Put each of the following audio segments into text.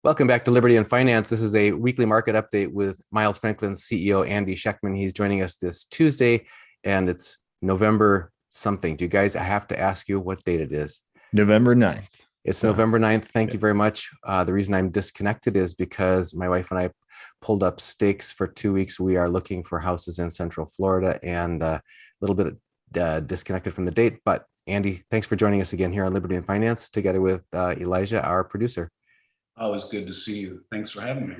Welcome back to Liberty and Finance. This is a weekly market update with Miles Franklin's CEO, Andy Schectman. He's joining us this Tuesday, and it's November something. Do you guys, I have to ask you what date it is? November 9th. It's November 9th. Thank you very much. The reason I'm disconnected is because my wife and I pulled up stakes for 2 weeks. We are looking for houses in Central Florida and a little bit disconnected from the date. But Andy, thanks for joining us again here on Liberty and Finance, together with Elijah, our producer. Always good to see you. Thanks for having me.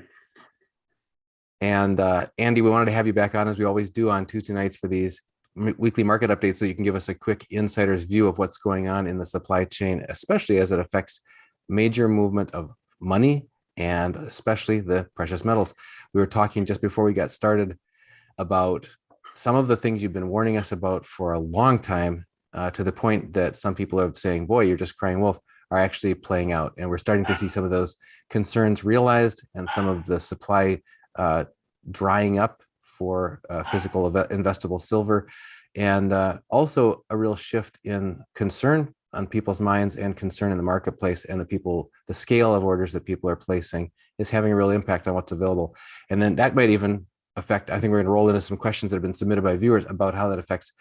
And Andy, we wanted to have you back on, as we always do on Tuesday nights, for these weekly market updates, so you can give us a quick insider's view of what's going on in the supply chain, especially as it affects major movement of money and especially the precious metals. We were talking just before we got started about some of the things you've been warning us about for a long time, to the point that some people are saying, boy, you're just crying wolf, are actually playing out. And we're starting to see some of those concerns realized and some of the supply drying up for physical investable silver, and also a real shift in concern on people's minds and concern in the marketplace, and the scale of orders that people are placing is having a real impact on what's available. And then that might even affect, I think we're going to roll into some questions that have been submitted by viewers about how that affects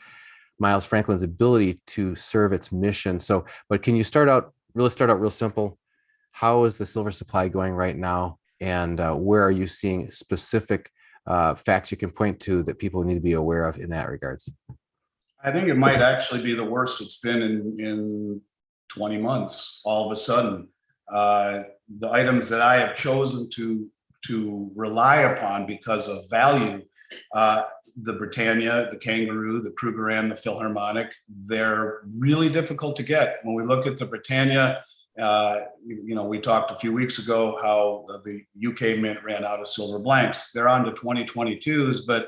Miles Franklin's ability to serve its mission. So, but can you start out real simple? How is the silver supply going right now? And where are you seeing specific facts you can point to that people need to be aware of in that regards? I think it might actually be the worst it's been in 20 months. All of a sudden, the items that I have chosen to rely upon because of value, the Britannia, the Kangaroo, the Krugerrand, the Philharmonic, they're really difficult to get. When we look at the Britannia, we talked a few weeks ago how the UK Mint ran out of silver blanks. They're on to 2022s, but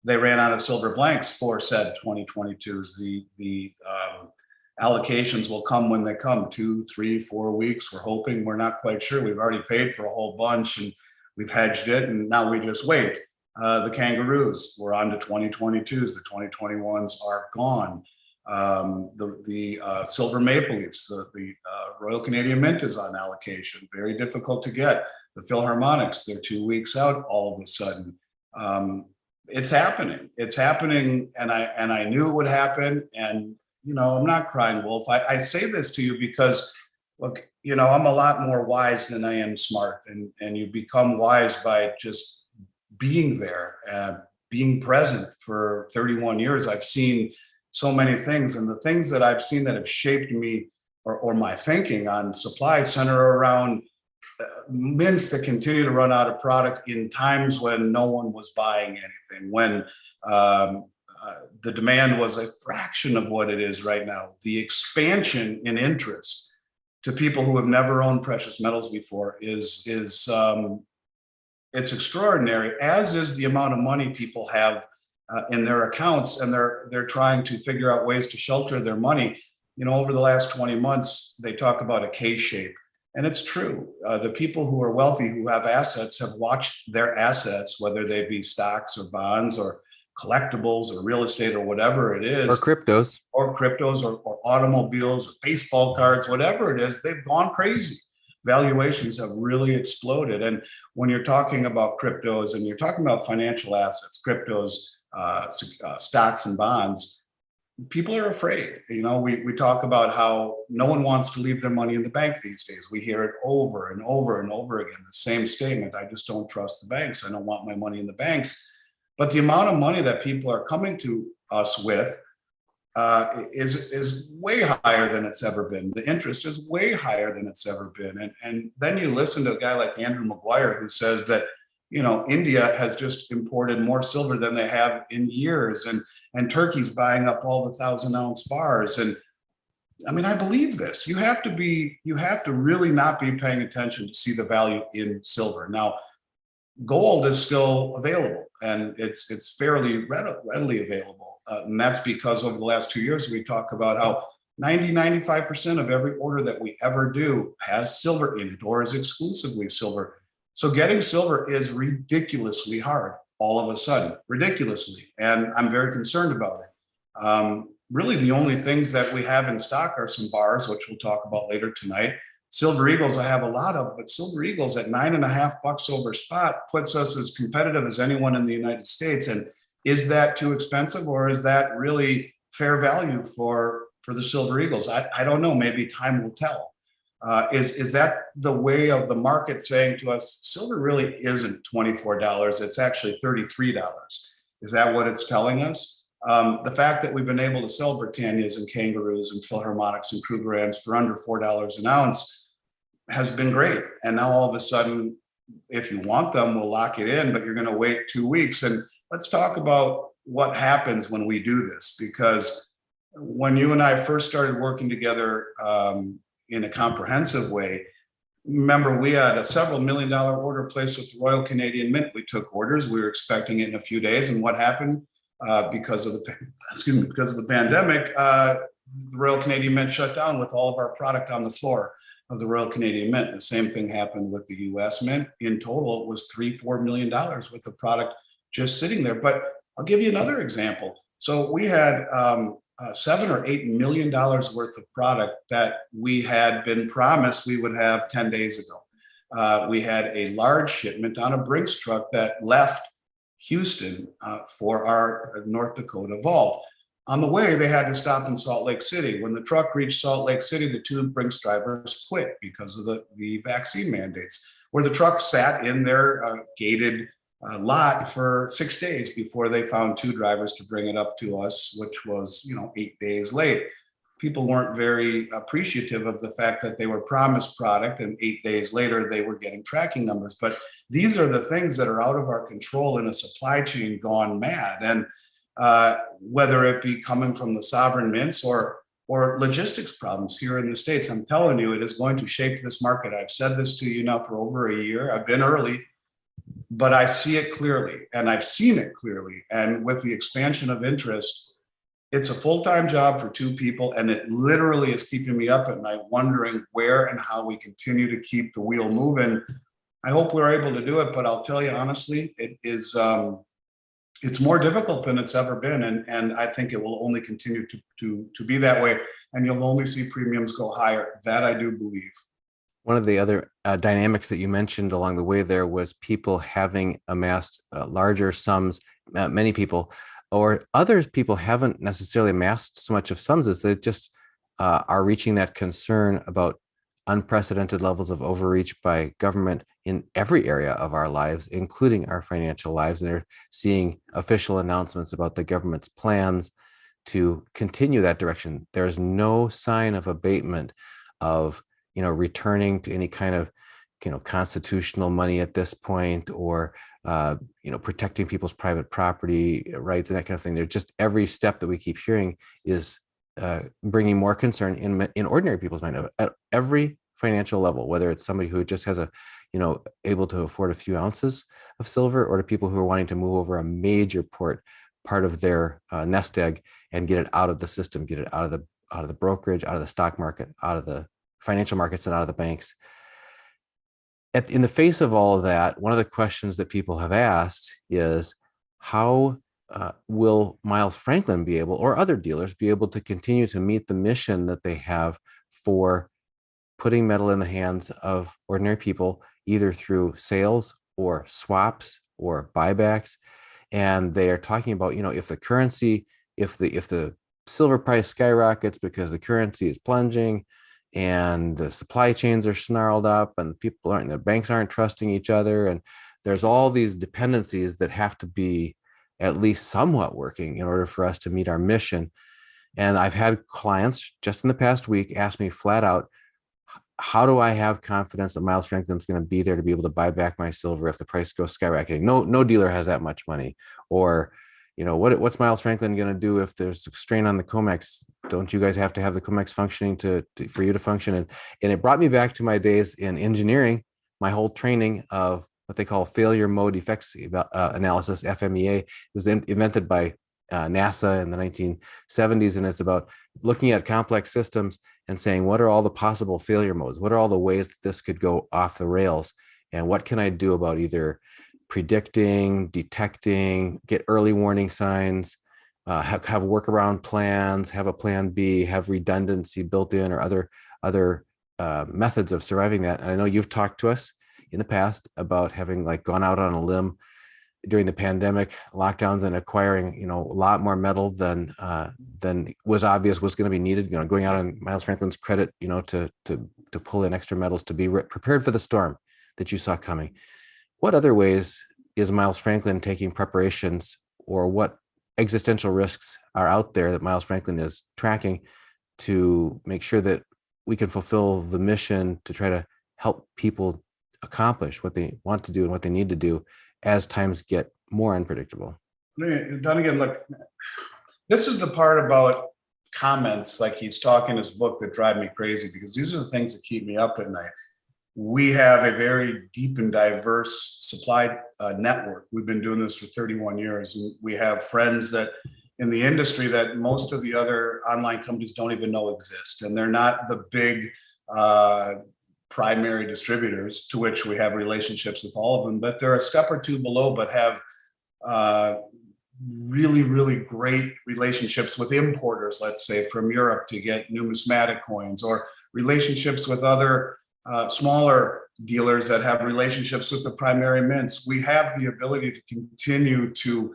they ran out of silver blanks for said 2022s. The allocations will come when they come, 2, 3, 4 weeks. We're hoping, we're not quite sure. We've already paid for a whole bunch and we've hedged it, and now we just wait. The Kangaroos, we're on to 2022s. The 2021s are gone. The silver maple leafs, the Royal Canadian Mint is on allocation, very difficult to get. The Philharmonics, they're 2 weeks out all of a sudden. It's happening, and I knew it would happen. And I'm not crying wolf. I say this to you because, look, I'm a lot more wise than I am smart, and you become wise by just being there, being present. For 31 years, I've seen so many things, and the things that I've seen that have shaped me or my thinking on supply center around mints that continue to run out of product in times when no one was buying anything, when the demand was a fraction of what it is right now. The expansion in interest to people who have never owned precious metals before is it's extraordinary, as is the amount of money people have in their accounts, and they're trying to figure out ways to shelter their money. Over the last 20 months, they talk about a K-shape, and it's true. The people who are wealthy, who have assets, have watched their assets, whether they be stocks or bonds or collectibles or real estate or whatever it is, or cryptos or automobiles or baseball cards, whatever it is, they've gone crazy. Valuations have really exploded. And when you're talking about cryptos and you're talking about financial assets, cryptos, stocks and bonds, people are afraid. We talk about how no one wants to leave their money in the bank these days. We hear it over and over and over again, the same statement: I just don't trust the banks. I don't want my money in the banks. But the amount of money that people are coming to us with is way higher than it's ever been. The interest is way higher than it's ever been. And then you listen to a guy like Andrew Maguire, who says that India has just imported more silver than they have in years, and Turkey's buying up all the 1,000-ounce bars. And I mean, I believe this. You have to really not be paying attention to see the value in silver. Now, gold is still available, and it's fairly readily available. And that's because over the last 2 years, we talk about how 95% of every order that we ever do has silver in it or is exclusively silver. So getting silver is ridiculously hard all of a sudden, ridiculously. And I'm very concerned about it. Really, the only things that we have in stock are some bars, which we'll talk about later tonight, Silver Eagles I have a lot of, but Silver Eagles at $9.50 over spot puts us as competitive as anyone in the United States. And is that too expensive, or is that really fair value for the Silver Eagles? I don't know. Maybe time will tell. Is that the way of the market saying to us, silver really isn't $24, it's actually $33? Is that what it's telling us? The fact that we've been able to sell Britannias and Kangaroos and Philharmonics and Krugerrands for under $4 an ounce has been great. And now all of a sudden, if you want them, we'll lock it in, but you're going to wait 2 weeks. And let's talk about what happens when we do this, because when you and I first started working together, in a comprehensive way. Remember, we had a several $1 million order placed with the Royal Canadian Mint. We took orders. We were expecting it in a few days. And what happened? Because of the pandemic, the Royal Canadian Mint shut down with all of our product on the floor of the Royal Canadian Mint. The same thing happened with the US Mint. In total, it was $3-4 million worth of product just sitting there. But I'll give you another example. So we had $7 or $8 million worth of product that we had been promised we would have 10 days ago. We had a large shipment on a Brinks truck that left Houston for our North Dakota vault. On the way, they had to stop in Salt Lake City. When the truck reached Salt Lake City, the 2 Brinks drivers quit because of the vaccine mandates, where the truck sat in their gated lot for 6 days before they found 2 drivers to bring it up to us, which was, 8 days late. People weren't very appreciative of the fact that they were promised product and 8 days later they were getting tracking numbers. But these are the things that are out of our control in a supply chain gone mad. And whether it be coming from the sovereign mints or logistics problems here in the States, I'm telling you, it is going to shape this market. I've said this to you now for over a year. I've been early, but I see it clearly, and I've seen it clearly. And with the expansion of interest, it's a full-time job for 2 people, and it literally is keeping me up at night wondering where and how we continue to keep the wheel moving. I hope we're able to do it, but I'll tell you honestly, it is it's more difficult than it's ever been, and I think it will only continue to be that way, and you'll only see premiums go higher. That I do believe. One of the other dynamics that you mentioned along the way there was people having amassed larger sums, many people, or others people haven't necessarily amassed so much of sums as they just are reaching that concern about unprecedented levels of overreach by government in every area of our lives, including our financial lives. And they're seeing official announcements about the government's plans to continue that direction. There's no sign of abatement of returning to any kind of, constitutional money at this point, or, protecting people's private property rights and that kind of thing. They're just, every step that we keep hearing is bringing more concern in ordinary people's mind at every financial level, whether it's somebody who just has able to afford a few ounces of silver, or to people who are wanting to move over a major part of their nest egg and get it out of the system, get it out of the brokerage, out of the stock market, out of the financial markets, and out of the banks. In the face of all of that, one of the questions that people have asked is, how will Miles Franklin be able, or other dealers be able to continue to meet the mission that they have for putting metal in the hands of ordinary people, either through sales or swaps or buybacks? And they are talking about, if the currency, if the silver price skyrockets because the currency is plunging, and the supply chains are snarled up, and the banks aren't trusting each other, and there's all these dependencies that have to be at least somewhat working in order for us to meet our mission. And I've had clients just in the past week ask me flat out, how do I have confidence that Miles Franklin's going to be there to be able to buy back my silver if the price goes skyrocketing? No dealer has that much money. Or, what's Miles Franklin going to do if there's a strain on the COMEX? Don't you guys have to have the COMEX functioning for you to function? And it brought me back to my days in engineering, my whole training of what they call failure mode effects analysis, FMEA. It was invented by NASA in the 1970s, and it's about looking at complex systems and saying, what are all the possible failure modes? What are all the ways that this could go off the rails? And what can I do about either predicting, detecting, get early warning signs, have workaround plans, have a plan B, have redundancy built in, or other methods of surviving that. And I know you've talked to us in the past about having like gone out on a limb during the pandemic lockdowns and acquiring, a lot more metal than was obvious was going to be needed. Going out on Miles Franklin's credit, to pull in extra metals to be prepared for the storm that you saw coming. What other ways is Miles Franklin taking preparations, or what existential risks are out there that Miles Franklin is tracking to make sure that we can fulfill the mission to try to help people accomplish what they want to do and what they need to do as times get more unpredictable? Dunnigan, look, this is the part about comments like he's talking in his book that drive me crazy, because these are the things that keep me up at night. We have a very deep and diverse supply network. We've been doing this for 31 years, and we have friends that in the industry that most of the other online companies don't even know exist, and they're not the big primary distributors, to which we have relationships with all of them, but they're a step or two below, but have really, really great relationships with importers, let's say from Europe, to get numismatic coins, or relationships with other smaller dealers that have relationships with the primary mints. We have the ability to continue to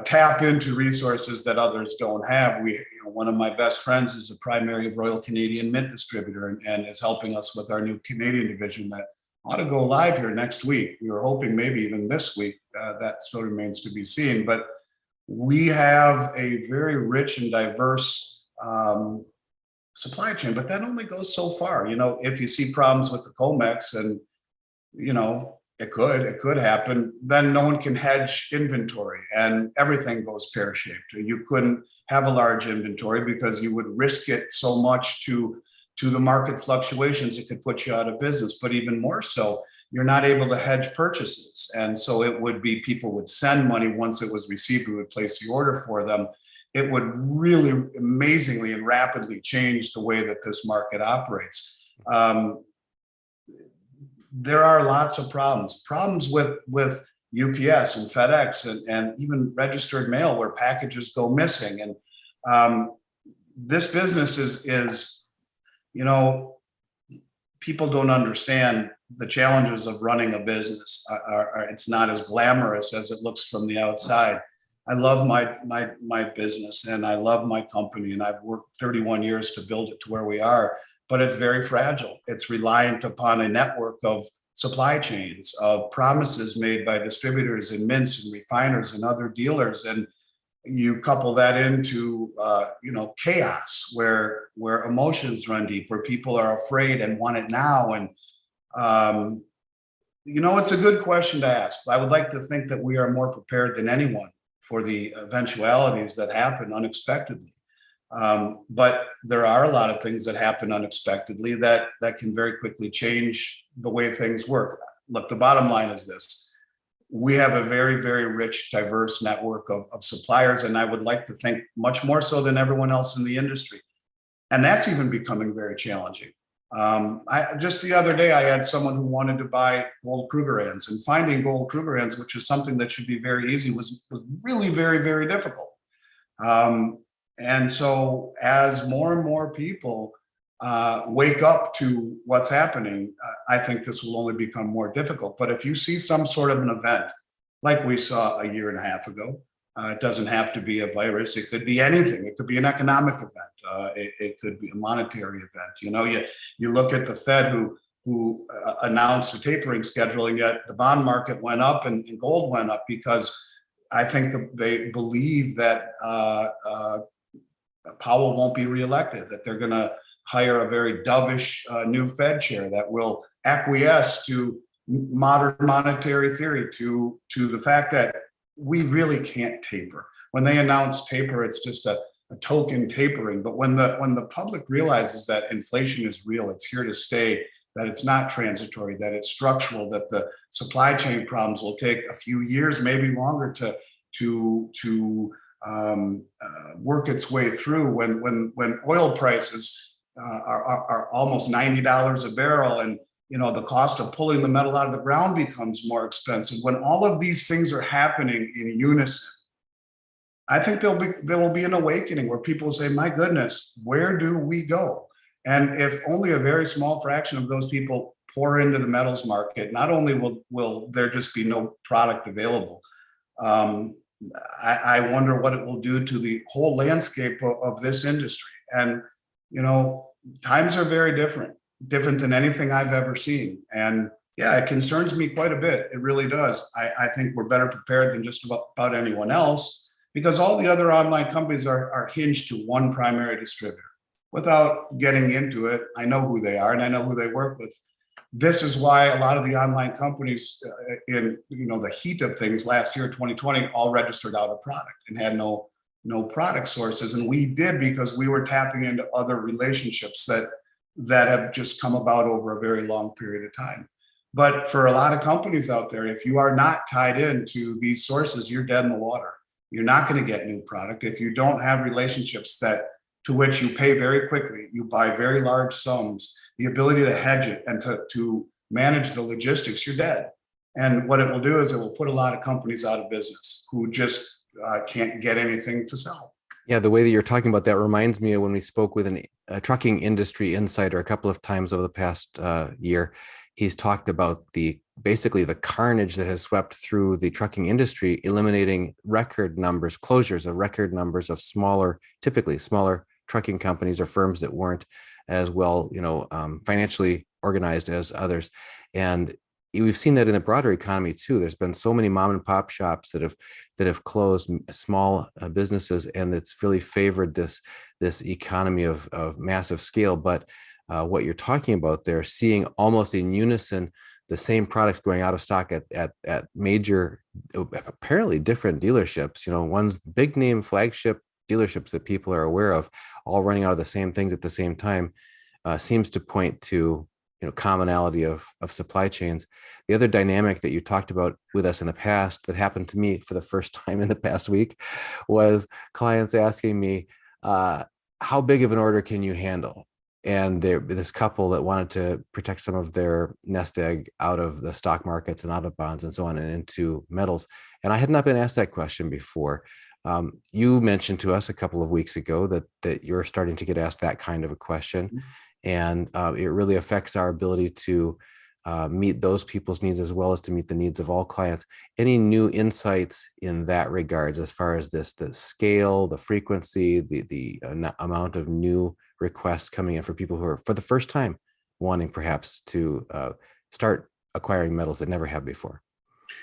tap into resources that others don't have. One of my best friends is a primary Royal Canadian Mint distributor, and is helping us with our new Canadian division that ought to go live here next week. We were hoping maybe even this week. That still remains to be seen. But we have a very rich and diverse supply chain, but that only goes so far. If you see problems with the COMEX, and it could happen, then no one can hedge inventory and everything goes pear-shaped. You couldn't have a large inventory because you would risk it so much to the market fluctuations. It could put you out of business, but even more so, you're not able to hedge purchases. And so it would be, people would send money once it was received, we would place the order for them. It would really amazingly and rapidly change the way that this market operates. There are lots of problems with UPS and FedEx and even registered mail, where packages go missing. And this business is people don't understand the challenges of running a business. It's not as glamorous as it looks from the outside. I love my business, and I love my company, and I've worked 31 years to build it to where we are, but it's very fragile. It's reliant upon a network of supply chains, of promises made by distributors and mints and refiners and other dealers. And you couple that into chaos where emotions run deep, where people are afraid and want it now. And it's a good question to ask. I would like to think that we are more prepared than anyone for the eventualities that happen unexpectedly. But there are a lot of things that happen unexpectedly that can very quickly change the way things work. Look, the bottom line is this: we have a very, very rich, diverse network of suppliers, and I would like to think much more so than everyone else in the industry. And that's even becoming very challenging. Just the other day, I had someone who wanted to buy gold Krugerrands, and finding gold Krugerrands, which is something that should be very easy, was really very, very difficult. And so as more and more people wake up to what's happening, I think this will only become more difficult. But if you see some sort of an event like we saw a year and a half ago, it doesn't have to be a virus. It could be anything. It could be an economic event. It could be a monetary event. You look at the Fed who announced a tapering schedule, and yet the bond market went up and gold went up, because I think they believe that Powell won't be reelected, that they're going to hire a very dovish new Fed chair that will acquiesce to modern monetary theory, to the fact that we really can't taper. When they announce taper, it's just a token tapering. But when the public realizes that inflation is real, it's here to stay, that it's not transitory, that it's structural, that the supply chain problems will take a few years, maybe longer, to work its way through. When oil prices are almost $90 a barrel, and the cost of pulling the metal out of the ground becomes more expensive. When all of these things are happening in unison, I think there will be an awakening where people say, my goodness, where do we go? And if only a very small fraction of those people pour into the metals market, not only will there just be no product available, I wonder what it will do to the whole landscape of this industry. And, times are very different than anything I've ever seen. And yeah, it concerns me quite a bit. It really does. I think we're better prepared than just about anyone else, because all the other online companies are hinged to one primary distributor. Without getting into it, I know who they are and I know who they work with. This is why a lot of the online companies in the heat of things last year, 2020, all registered out of product and had no product sources. And we did, because we were tapping into other relationships that have just come about over a very long period of time. But for a lot of companies out there, if you are not tied into these sources, you're dead in the water. You're not going to get new product if you don't have relationships to which you pay very quickly, you buy very large sums, the ability to hedge it and to manage the logistics, you're dead. And what it will do is it will put a lot of companies out of business who just can't get anything to sell. Yeah, the way that you're talking about that reminds me of when we spoke with a trucking industry insider a couple of times over the past year. He's talked about basically the carnage that has swept through the trucking industry, eliminating record numbers, closures of record numbers of typically smaller trucking companies or firms that weren't as well, financially organized as others. And we've seen that in the broader economy too. There's been so many mom and pop shops that have closed, small businesses, and it's really favored this economy of massive scale. But what you're talking about there, seeing almost in unison the same products going out of stock at major, apparently different dealerships. One's big name flagship dealerships that people are aware of, all running out of the same things at the same time, seems to point to commonality of supply chains. The other dynamic that you talked about with us in the past that happened to me for the first time in the past week was clients asking me, how big of an order can you handle? And this couple that wanted to protect some of their nest egg out of the stock markets and out of bonds and so on and into metals. And I had not been asked that question before. You mentioned to us a couple of weeks ago that you're starting to get asked that kind of a question. And it really affects our ability to meet those people's needs as well as to meet the needs of all clients. Any new insights in that regards, as far as the scale, the frequency, the amount of new requests coming in for people who are for the first time wanting perhaps to start acquiring metals that never have before?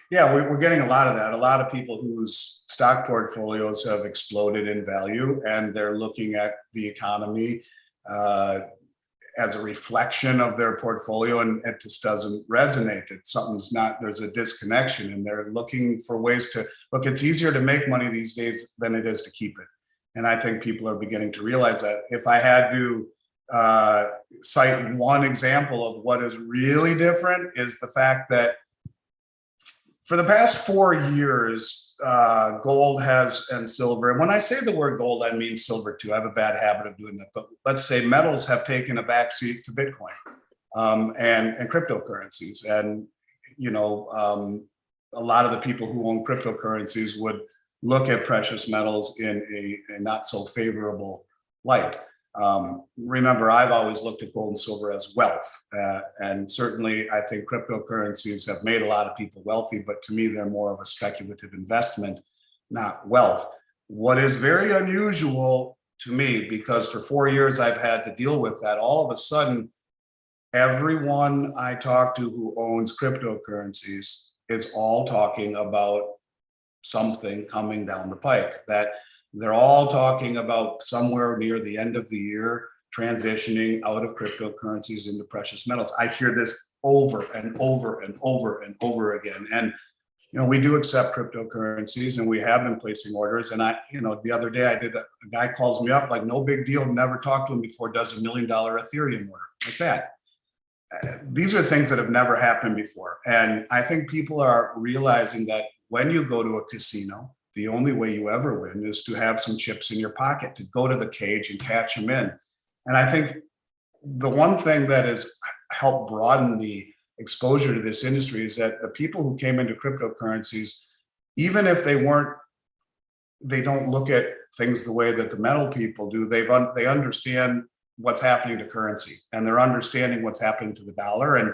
Yeah, we're getting a lot of that. A lot of people whose stock portfolios have exploded in value, and they're looking at the economy as a reflection of their portfolio, and it just doesn't resonate. There's a disconnection, and they're looking for ways to look. It's easier to make money these days than it is to keep it. And I think people are beginning to realize that. If I had to cite one example of what is really different, is the fact that for the past 4 years, gold and silver, and when I say the word gold, I mean silver too. I have a bad habit of doing that. But let's say metals have taken a backseat to Bitcoin and cryptocurrencies. And, a lot of the people who own cryptocurrencies would look at precious metals in a not so favorable light. Remember, I've always looked at gold and silver as wealth. And certainly I think cryptocurrencies have made a lot of people wealthy, but to me, they're more of a speculative investment, not wealth. What is very unusual to me, because for 4 years I've had to deal with that, all of a sudden, everyone I talk to who owns cryptocurrencies is all talking about something coming down the pike, that they're all talking about somewhere near the end of the year transitioning out of cryptocurrencies into precious metals. I hear this over and over and over and over again. And we do accept cryptocurrencies, and we have been placing orders. And the other day a guy calls me up like, no big deal, never talked to him before, does $1 million Ethereum order like that. These are things that have never happened before. And I think people are realizing that when you go to a casino, the only way you ever win is to have some chips in your pocket, to go to the cage and catch them in. And I think the one thing that has helped broaden the exposure to this industry is that the people who came into cryptocurrencies, even if they don't look at things the way that the metal people do, they understand what's happening to currency, and they're understanding what's happening to the dollar and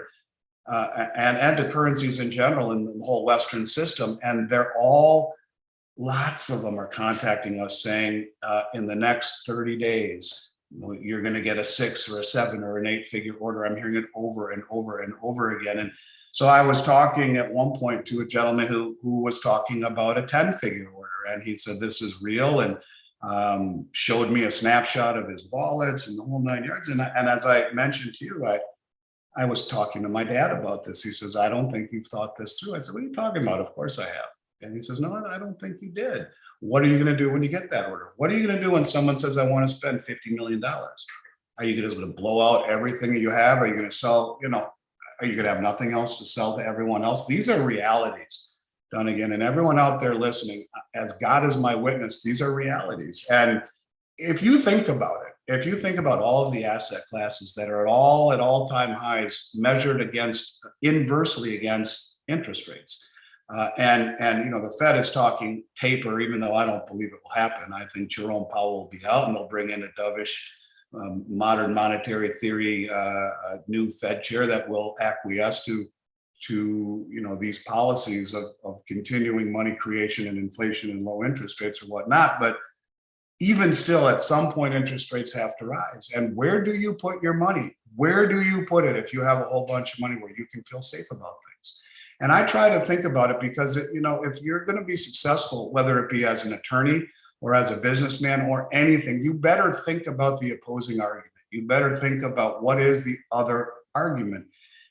to currencies in general in the whole Western system. And they're all, lots of them are contacting us saying in the next 30 days, you're going to get a 6 or a 7 or an 8-figure order. I'm hearing it over and over and over again. And so I was talking at one point to a gentleman who was talking about a 10-figure order, and he said, this is real, and showed me a snapshot of his wallets and the whole 9 yards. And as I mentioned to you, I was talking to my dad about this. He says, I don't think you've thought this through. I said, what are you talking about? Of course I have. And he says, no, I don't think you did. What are you going to do when you get that order? What are you going to do when someone says, I want to spend $50 million? Are you going to blow out everything that you have? Are you going to sell, are you going to have nothing else to sell to everyone else? These are realities, Dunnigan, and everyone out there listening, as God is my witness, these are realities. And if you think about it, if you think about all of the asset classes that are all at all-time highs measured inversely against interest rates, and the Fed is talking taper, even though I don't believe it will happen. I think Jerome Powell will be out, and they'll bring in a dovish modern monetary theory new Fed chair that will acquiesce to these policies of continuing money creation and inflation and low interest rates or whatnot. But even still, at some point, interest rates have to rise. And where do you put your money? Where do you put it if you have a whole bunch of money where you can feel safe about things? And I try to think about it because, if you're going to be successful, whether it be as an attorney or as a businessman or anything, you better think about the opposing argument. You better think about what is the other argument.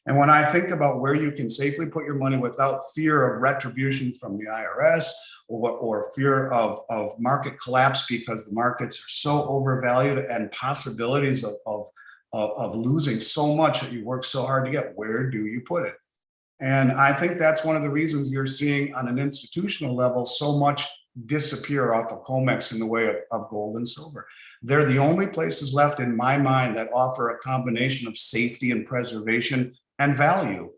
And when I think about where you can safely put your money without fear of retribution from the IRS or fear of market collapse because the markets are so overvalued and possibilities of losing so much that you work so hard to get, where do you put it? And I think that's one of the reasons you're seeing on an institutional level so much disappear off of COMEX in the way of gold and silver. They're the only places left in my mind that offer a combination of safety and preservation and value.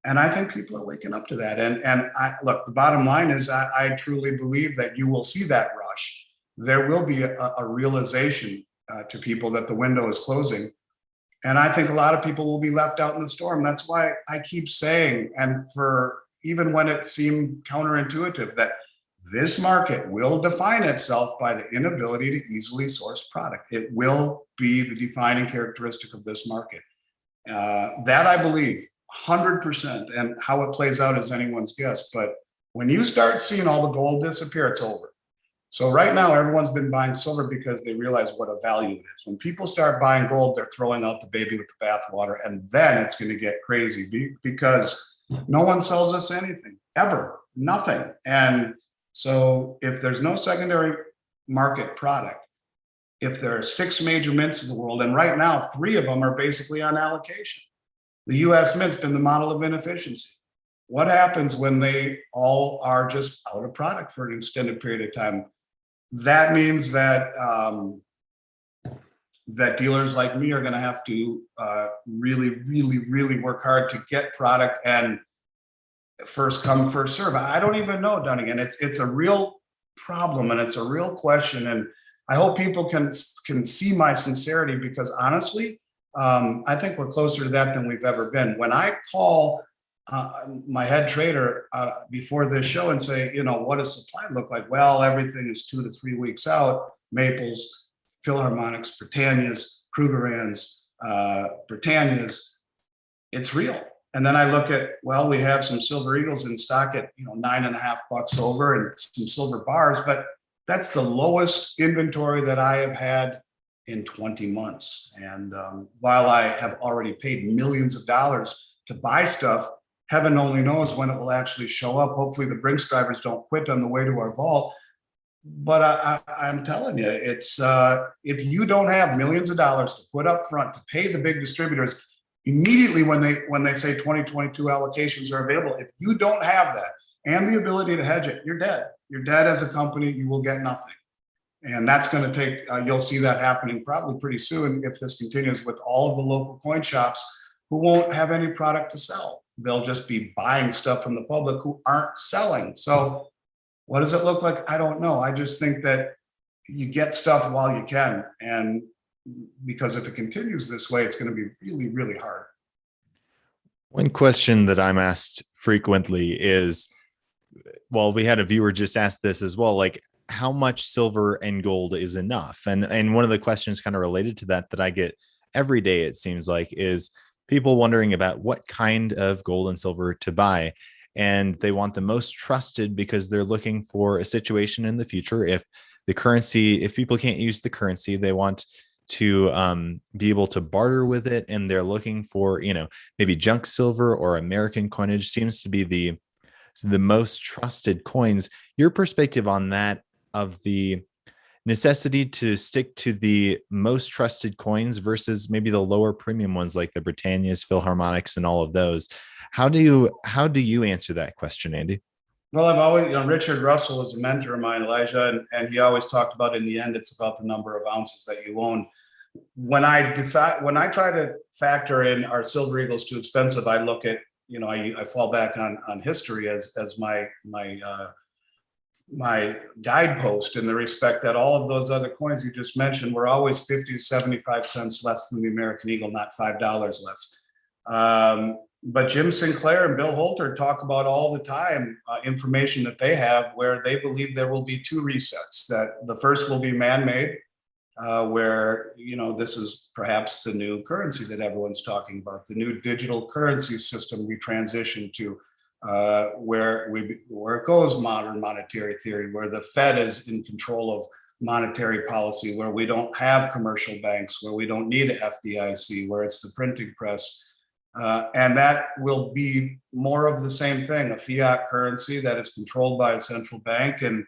And I think people are waking up to that. And look, the bottom line is I truly believe that you will see that rush. There will be a realization to people that the window is closing. And I think a lot of people will be left out in the storm. That's why I keep saying, and for even when it seemed counterintuitive, that this market will define itself by the inability to easily source product. It will be the defining characteristic of this market. That I believe 100%, and how it plays out is anyone's guess. But when you start seeing all the gold disappear, it's over. So right now, everyone's been buying silver because they realize what a value it is. When people start buying gold, they're throwing out the baby with the bathwater, and then it's going to get crazy because no one sells us anything ever, nothing. And so if there's no secondary market product, if there are 6 major mints in the world, and right now 3 of them are basically on allocation. The US mint's been the model of inefficiency. What happens when they all are just out of product for an extended period of time? That means that that dealers like me are going to have to really, really, really work hard to get product, and first come, first serve. I don't even know, Dunnigan. It's a real problem, and it's a real question. And I hope people can see my sincerity, because honestly, I think we're closer to that than we've ever been. When I call my head trader before this show and say, what does supply look like? Well, everything is 2 to 3 weeks out. Maples, Philharmonics, Britannias, Krugerrands, Britannias. It's real. And then I look at, well, we have some Silver Eagles in stock at $9.50 over, and some silver bars, but that's the lowest inventory that I have had in 20 months. And while I have already paid millions of dollars to buy stuff, heaven only knows when it will actually show up. Hopefully the Brinks drivers don't quit on the way to our vault. But I'm telling you, it's if you don't have millions of dollars to put up front to pay the big distributors immediately when they say 2022 allocations are available, if you don't have that and the ability to hedge it, you're dead. You're dead as a company. You will get nothing. And that's going to take, you'll see that happening probably pretty soon if this continues, with all of the local coin shops who won't have any product to sell. They'll just be buying stuff from the public who aren't selling. So what does it look like? I don't know. I just think that you get stuff while you can. And because if it continues this way, it's going to be really, really hard. One question that I'm asked frequently is, well, we had a viewer just ask this as well, like how much silver and gold is enough? And one of the questions kind of related to that I get every day, it seems like, is people wondering about what kind of gold and silver to buy. And they want the most trusted because they're looking for a situation in the future. If people can't use the currency, they want to be able to barter with it. And they're looking for, maybe junk silver or American coinage seems to be the most trusted coins. Your perspective on that, of the necessity to stick to the most trusted coins versus maybe the lower premium ones like the Britannias, Philharmonics, and all of those. How do you answer that question, Andy? Well, I've always, Richard Russell is a mentor of mine, Elijah, and he always talked about in the end, it's about the number of ounces that you own. When I try to factor in are Silver Eagles too expensive, I look at, I fall back on history as my guidepost, in the respect that all of those other coins you just mentioned were always 50 to 75 cents less than the American Eagle, not $5 less. But Jim Sinclair and Bill Holter talk about all the time information that they have where they believe there will be two resets. That the first will be man-made, where, this is perhaps the new currency that everyone's talking about, the new digital currency system we transition to, where it goes, modern monetary theory, where the Fed is in control of monetary policy, where we don't have commercial banks, where we don't need FDIC, where it's the printing press. And that will be more of the same thing, a fiat currency that is controlled by a central bank, and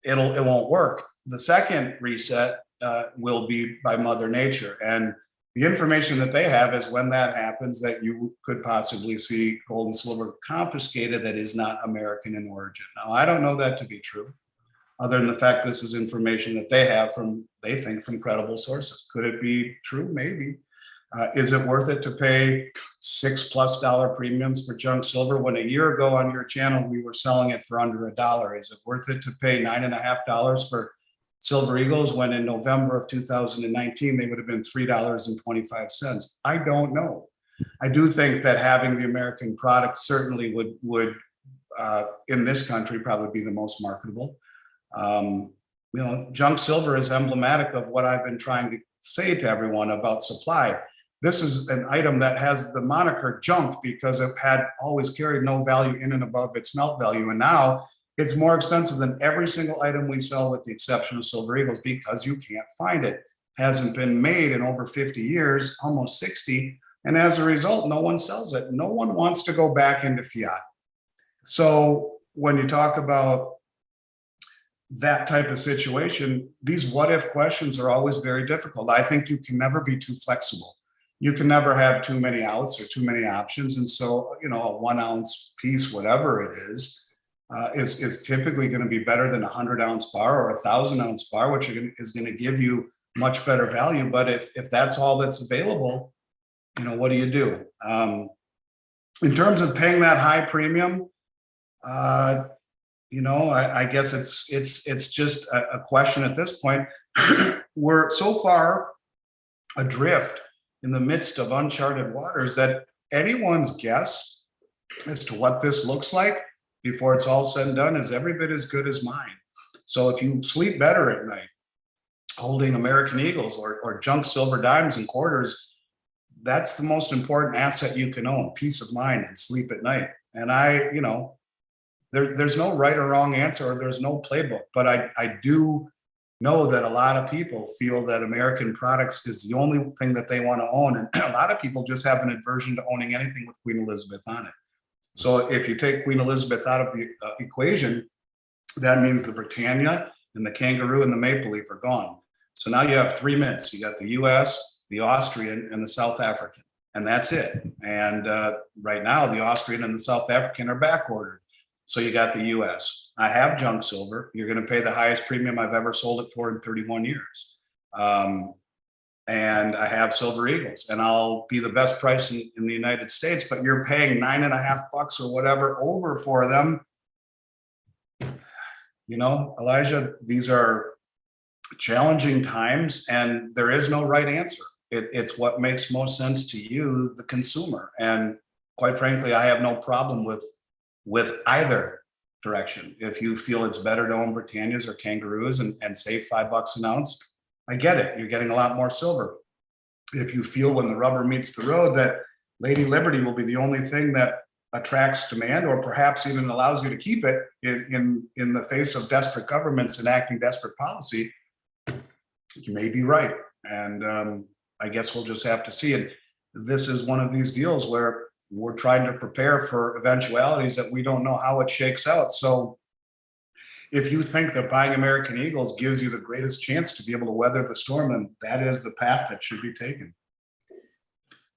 it won't work. The second reset will be by Mother Nature. And the information that they have is when that happens, that you could possibly see gold and silver confiscated that is not American in origin. Now, I don't know that to be true, other than the fact this is information that they have they think from credible sources. Could it be true? Maybe. Is it worth it to pay $6+ premiums for junk silver when a year ago on your channel we were selling it for under $1? Is it worth it to pay $9.50 for Silver Eagles when in November of 2019 they would have been $3.25? I don't know. I do think that having the American product certainly would in this country probably be the most marketable. Junk silver is emblematic of what I've been trying to say to everyone about supply. This is an item that has the moniker junk because it had always carried no value in and above its melt value. And now it's more expensive than every single item we sell, with the exception of Silver Eagles, because you can't find it. Hasn't been made in over 50 years, almost 60. And as a result, no one sells it. No one wants to go back into fiat. So when you talk about that type of situation, these what if questions are always very difficult. I think you can never be too flexible. You can never have too many outs or too many options. And so, a 1 ounce piece, whatever it is typically going to be better than a 100-ounce bar or a 1,000-ounce bar, which is going to give you much better value. But if that's all that's available, what do you do? In terms of paying that high premium, I guess it's just a question at this point. We're so far adrift in the midst of uncharted waters that anyone's guess as to what this looks like before it's all said and done is every bit as good as mine. So if you sleep better at night holding American Eagles or junk silver dimes and quarters, that's the most important asset you can own, peace of mind and sleep at night. And there's no right or wrong answer, or there's no playbook, but I do know that a lot of people feel that American products is the only thing that they want to own. And a lot of people just have an aversion to owning anything with Queen Elizabeth on it. So if you take Queen Elizabeth out of the equation, that means the Britannia and the Kangaroo and the Maple Leaf are gone. So now you have 3 mints. You got the US, the Austrian, and the South African, and that's it. And right now, the Austrian and the South African are back ordered. So you got the US. I have junk silver. You're going to pay the highest premium I've ever sold it for in 31 years. And I have Silver Eagles, and I'll be the best price in the United States, but you're paying $9.50 or whatever over for them. Elijah, these are challenging times, and there is no right answer. It's what makes most sense to you, the consumer. And quite frankly, I have no problem with either direction. If you feel it's better to own Britannias or Kangaroos and save $5 an ounce, I get it. You're getting a lot more silver. If you feel when the rubber meets the road that Lady Liberty will be the only thing that attracts demand, or perhaps even allows you to keep it in the face of desperate governments enacting desperate policy, you may be right. And I guess we'll just have to see. And this is one of these deals where we're trying to prepare for eventualities that we don't know how it shakes out. So if you think that buying American Eagles gives you the greatest chance to be able to weather the storm, then that is the path that should be taken.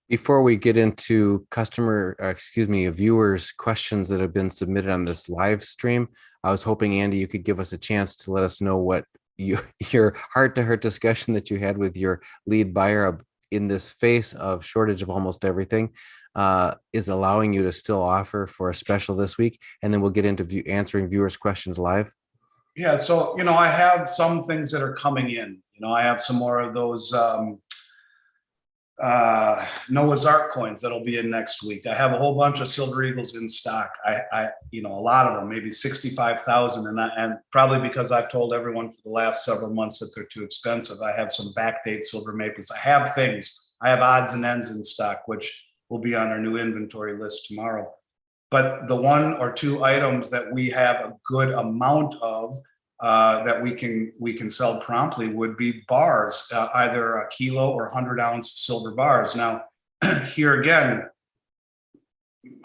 Before we get into viewers' questions that have been submitted on this live stream, I was hoping, Andy, you could give us a chance to let us know what your heart-to-heart discussion that you had with your lead buyer in this face of shortage of almost everything is allowing you to still offer for a special this week. And then we'll get into answering viewers' questions live. Yeah, so, I have some things that are coming in. I have some more of those Noah's Ark coins that'll be in next week. I have a whole bunch of Silver Eagles in stock. A lot of them, maybe 65,000, and probably because I've told everyone for the last several months that they're too expensive. I have some backdate silver maples. I have things. I have odds and ends in stock, which will be on our new inventory list tomorrow. But the one or two items that we have a good amount of that we can sell promptly would be bars, either a kilo or 100-ounce silver bars. Now, here again,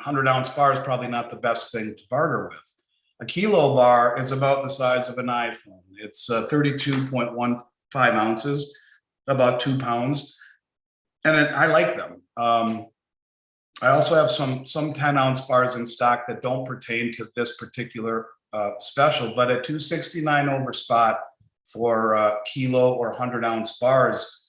100-ounce bar is probably not the best thing to barter with. A kilo bar is about the size of an iPhone. It's 32.15 ounces, about 2 pounds, and I like them. I also have some 10-ounce bars in stock that don't pertain to this particular special, but at $269 over spot for kilo or 100-ounce bars,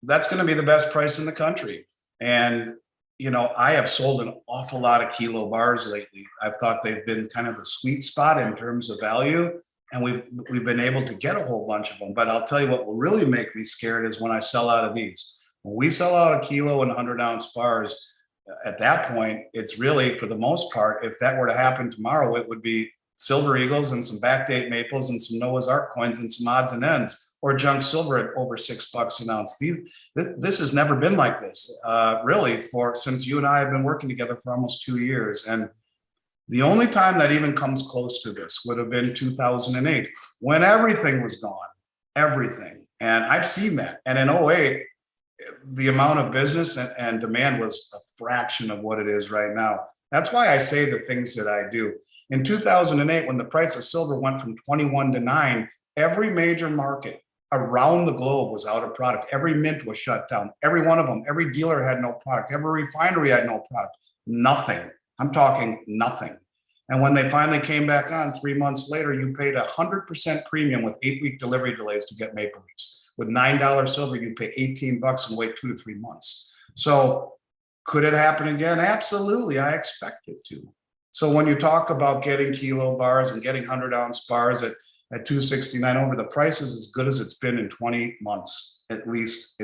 that's going to be the best price in the country. And I have sold an awful lot of kilo bars lately. I've thought they've been kind of the sweet spot in terms of value, and we've been able to get a whole bunch of them. But I'll tell you what will really make me scared is when I sell out of these. When we sell out a kilo and 100-ounce bars, at that point, it's really, for the most part, if that were to happen tomorrow, it would be Silver Eagles and some backdate maples and some Noah's Ark coins and some odds and ends, or junk silver at over $6 an ounce. This has never been like this, really, since you and I have been working together for almost 2 years. And the only time that even comes close to this would have been 2008, when everything was gone, everything. And I've seen that. And in 2008, the amount of business and demand was a fraction of what it is right now. That's why I say the things that I do. In 2008, when the price of silver went from 21 to 9, every major market around the globe was out of product. Every mint was shut down. Every one of them, every dealer had no product. Every refinery had no product. Nothing. I'm talking nothing. And when they finally came back on 3 months later, you paid 100% premium with 8-week delivery delays to get Maple Leafs. With $9 silver, you'd pay $18 and wait 2 to 3 months. So could it happen again? Absolutely. I expect it to. So when you talk about getting kilo bars and getting 100-ounce bars at $269 over, the price is as good as it's been in 20 months, at least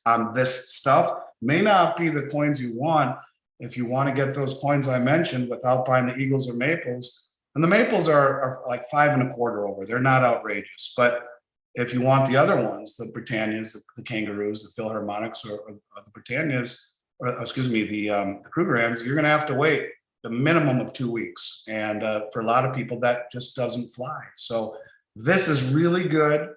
on this stuff. May not be the coins you want if you want to get those coins I mentioned without buying the Eagles or Maples. And the Maples are like 5 1/4 over. They're not outrageous. But if you want the other ones, the Britannias, the Kangaroos, the Philharmonics, or the Britannias, the Krugerrands, you're going to have to wait the minimum of 2 weeks. And for a lot of people, that just doesn't fly. So this is really good.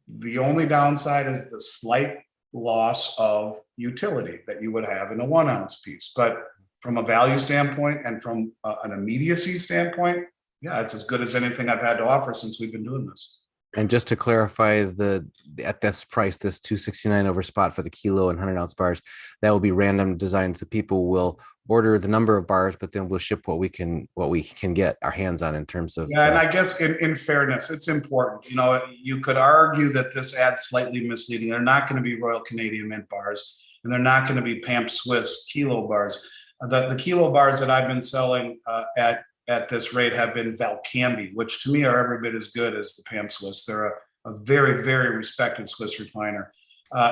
The only downside is the slight loss of utility that you would have in a 1-ounce piece. But from a value standpoint and from an immediacy standpoint, yeah, it's as good as anything I've had to offer since we've been doing this. And just to clarify, at this price, this $269 over spot for the kilo and 100-ounce bars, that will be random designs. The people will order the number of bars, but then we'll ship what we can get our hands on in terms of. Yeah, and I guess in fairness, it's important. You could argue that this ad's slightly misleading. They're not going to be Royal Canadian Mint bars, and they're not going to be Pamp Swiss kilo bars. The kilo bars that I've been selling at this rate have been Valcambi, which to me are every bit as good as the Pamp Swiss. They're a very, very respected Swiss refiner.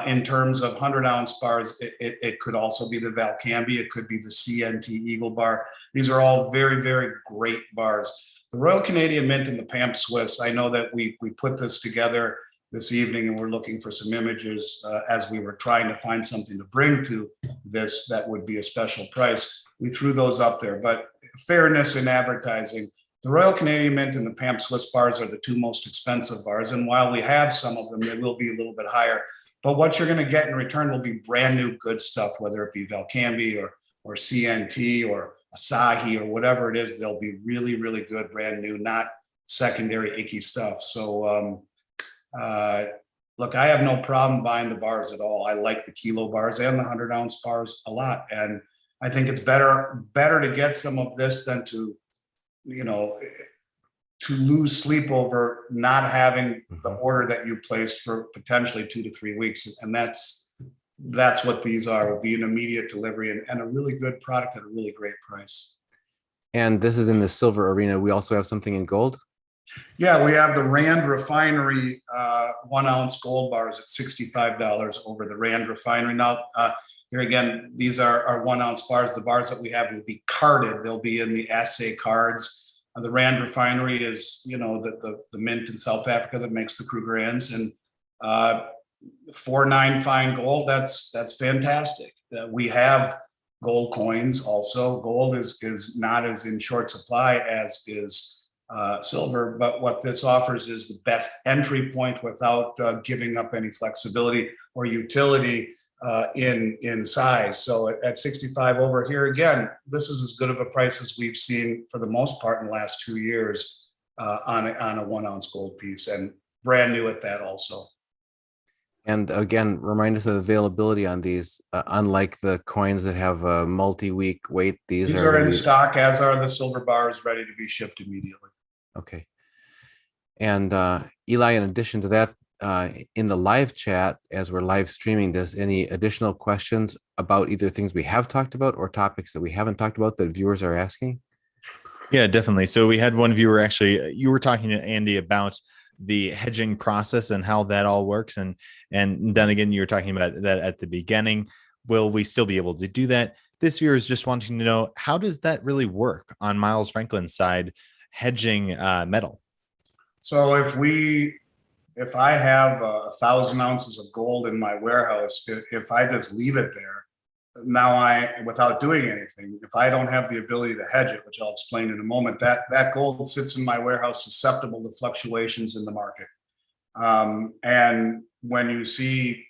In terms of 100-ounce bars, it could also be the Valcambi, it could be the CNT Eagle bar. These are all very, very great bars. The Royal Canadian Mint and the Pamp Swiss, I know that we put this together this evening and we're looking for some images as we were trying to find something to bring to this that would be a special price. We threw those up there, but fairness in advertising, the Royal Canadian Mint and the Pamp Swiss bars are the two most expensive bars. And while we have some of them, they will be a little bit higher. But what you're going to get in return will be brand new good stuff, whether it be Valcambi or CNT or Asahi or whatever it is. They'll be really, really good, brand new, not secondary icky stuff. So look, I have no problem buying the bars at all. I like the kilo bars and the 100-ounce bars a lot. And I think it's better to get some of this than to, to lose sleep over not having the order that you placed for potentially 2 to 3 weeks. And that's what these are, will be an immediate delivery and a really good product at a really great price. And this is in the silver arena. We also have something in gold. Yeah, we have the Rand Refinery 1-ounce gold bars at $65 over the Rand Refinery. Now, here again, these are 1-ounce bars. The bars that we have will be carded. They'll be in the assay cards. The Rand Refinery is, the mint in South Africa that makes the Krugerrands, and 4.9 fine gold. That's fantastic. We have gold coins also. Gold is not as in short supply as is silver, but what this offers is the best entry point without giving up any flexibility or utility in size. So at 65 over here, again, this is as good of a price as we've seen for the most part in the last 2 years on a 1-ounce gold piece, and brand new at that also. And again, remind us of availability on these. Unlike the coins that have a multi-week wait, these are in stock, as are the silver bars, ready to be shipped immediately. Okay. And Eli, in addition to that, in the live chat, as we're live streaming this, any additional questions about either things we have talked about or topics that we haven't talked about that viewers are asking? Yeah, definitely. So we had one viewer, actually, you were talking to Andy about the hedging process and how that all works. And then again, you were talking about that at the beginning. Will we still be able to do that? This viewer is just wanting to know, how does that really work on Miles Franklin's side, hedging metal? So if I have 1,000 ounces of gold in my warehouse, if I just leave it there, now without doing anything, if I don't have the ability to hedge it, which I'll explain in a moment, that gold sits in my warehouse susceptible to fluctuations in the market. And when you see,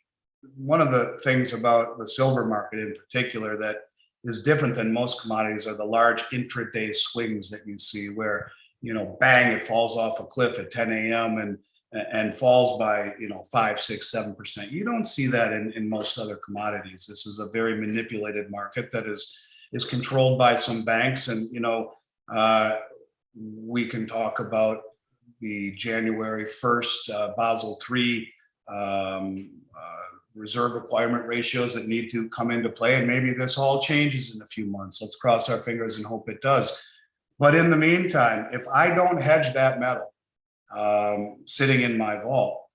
one of the things about the silver market in particular that is different than most commodities are the large intraday swings that you see where, bang, it falls off a cliff at 10 a.m. and falls by 5, 6, 7%. You don't see that in most other commodities. This is a very manipulated market that is controlled by some banks. And we can talk about the January 1st Basel III reserve requirement ratios that need to come into play. And maybe this all changes in a few months. Let's cross our fingers and hope it does. But in the meantime, if I don't hedge that metal, sitting in my vault.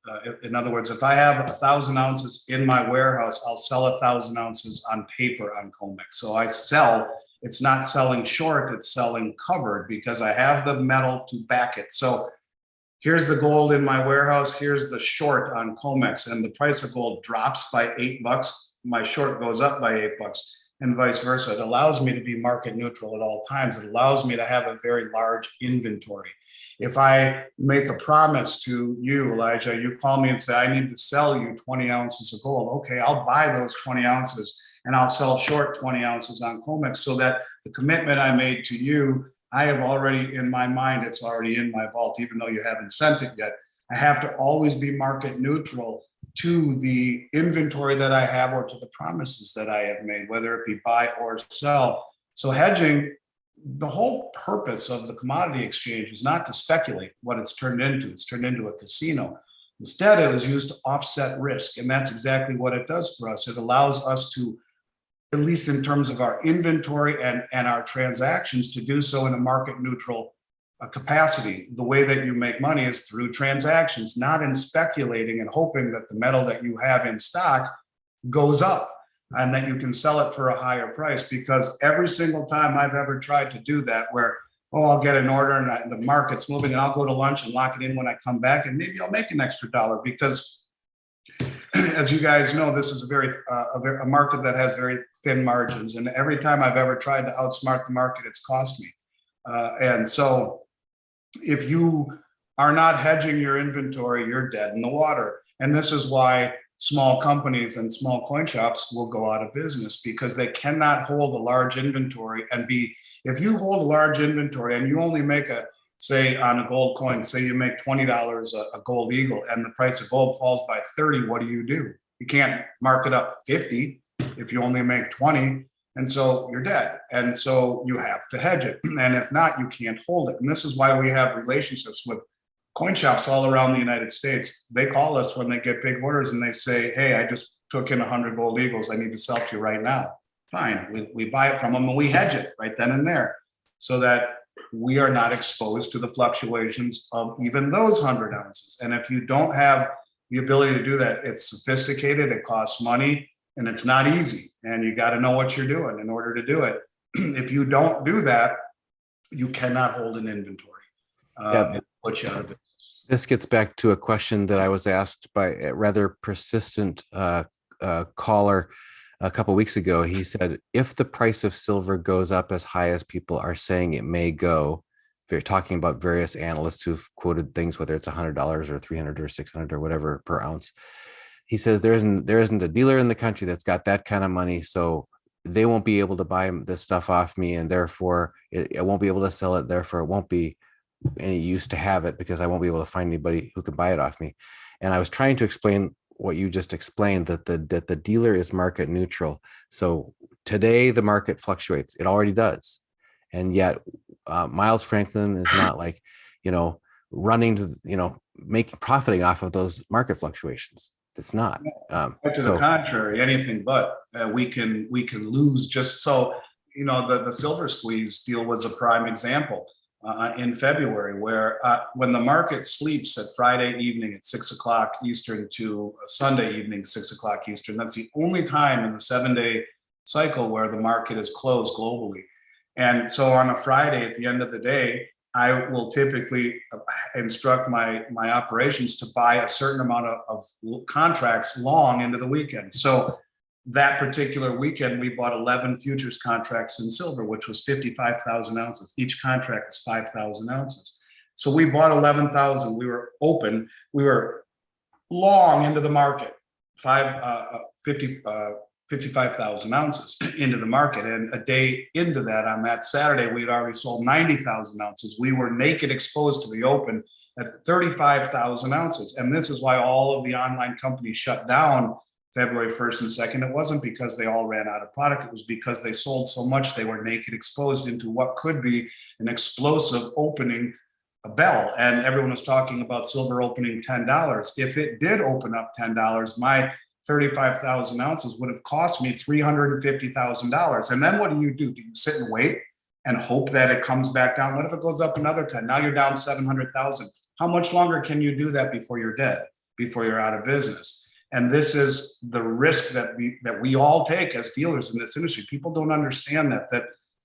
In other words, if I have 1,000 ounces in my warehouse, I'll sell 1,000 ounces on paper on COMEX. So it's not selling short, it's selling covered because I have the metal to back it. So here's the gold in my warehouse, here's the short on COMEX, and the price of gold drops by $8, my short goes up by $8, and vice versa. It allows me to be market neutral at all times. It allows me to have a very large inventory. If I make a promise to you, Elijah, you call me and say, I need to sell you 20 ounces of gold. Okay, I'll buy those 20 ounces and I'll sell short 20 ounces on COMEX so that the commitment I made to you, I have already in my mind, it's already in my vault, even though you haven't sent it yet. I have to always be market neutral to the inventory that I have or to the promises that I have made, whether it be buy or sell. So hedging, the whole purpose of the commodity exchange is not to speculate what it's turned into. It's turned into a casino. Instead, it was used to offset risk. And that's exactly what it does for us. It allows us to, at least in terms of our inventory and our transactions, to do so in a market neutral capacity. The way that you make money is through transactions, not in speculating and hoping that the metal that you have in stock goes up and that you can sell it for a higher price. Because every single time I've ever tried to do that, where, oh, I'll get an order and the market's moving and I'll go to lunch and lock it in when I come back and maybe I'll make an extra dollar, because as you guys know, this is a market that has very thin margins. And every time I've ever tried to outsmart the market, it's cost me. And so if you are not hedging your inventory, you're dead in the water. And this is why small companies and small coin shops will go out of business, because they cannot hold a large inventory and if you hold a large inventory and you only make say on a gold coin, say you make $20 a gold eagle and the price of gold falls by 30, what do? You can't mark it up 50 if you only make 20. And so you're dead. And so you have to hedge it. And if not, you can't hold it. And this is why we have relationships with coin shops all around the United States. They call us when they get big orders and they say, hey, I just took in 100 gold eagles. I need to sell to you right now. Fine. We buy it from them and we hedge it right then and there so that we are not exposed to the fluctuations of even those 100 ounces. And if you don't have the ability to do that, it's sophisticated, it costs money, and it's not easy. And you got to know what you're doing in order to do it. If you don't do that, you cannot hold an inventory. Yeah. Put you out of business. This gets back to a question that I was asked by a rather persistent caller a couple of weeks ago. He said, if the price of silver goes up as high as people are saying it may go, they're talking about various analysts who've quoted things, whether it's $100 or $300 or $600 or whatever per ounce. He says there isn't a dealer in the country that's got that kind of money, so they won't be able to buy this stuff off me, and therefore I won't be able to sell it. Therefore, it won't be any use to have it because I won't be able to find anybody who can buy it off me. And I was trying to explain what you just explained, that the dealer is market neutral. So today the market fluctuates. It already does. And yet Miles Franklin is not like, running to, profiting off of those market fluctuations. It's not. To the contrary, anything but. We can lose just so, the silver squeeze deal was a prime example. In February, where when the market sleeps at Friday evening at 6 o'clock Eastern to Sunday evening, 6 o'clock Eastern, that's the only time in the 7-day cycle where the market is closed globally. And so on a Friday at the end of the day, I will typically instruct my operations to buy a certain amount of contracts long into the weekend. So that particular weekend, we bought 11 futures contracts in silver, which was 55,000 ounces. Each contract was 5,000 ounces. So we bought 11,000. We were open. We were long into the market, 55,000 ounces into the market. And a day into that, on that Saturday, we had already sold 90,000 ounces. We were naked exposed to the open at 35,000 ounces. And this is why all of the online companies shut down February 1st and 2nd. It wasn't because they all ran out of product. It was because they sold so much they were naked exposed into what could be an explosive opening a bell. And everyone was talking about silver opening $10. If it did open up $10, my 35,000 ounces would have cost me $350,000. And then what do? Do you sit and wait and hope that it comes back down? What if it goes up another 10? Now you're down 700,000. How much longer can you do that before you're dead, before you're out of business? And this is the risk that we all take as dealers in this industry. People don't understand that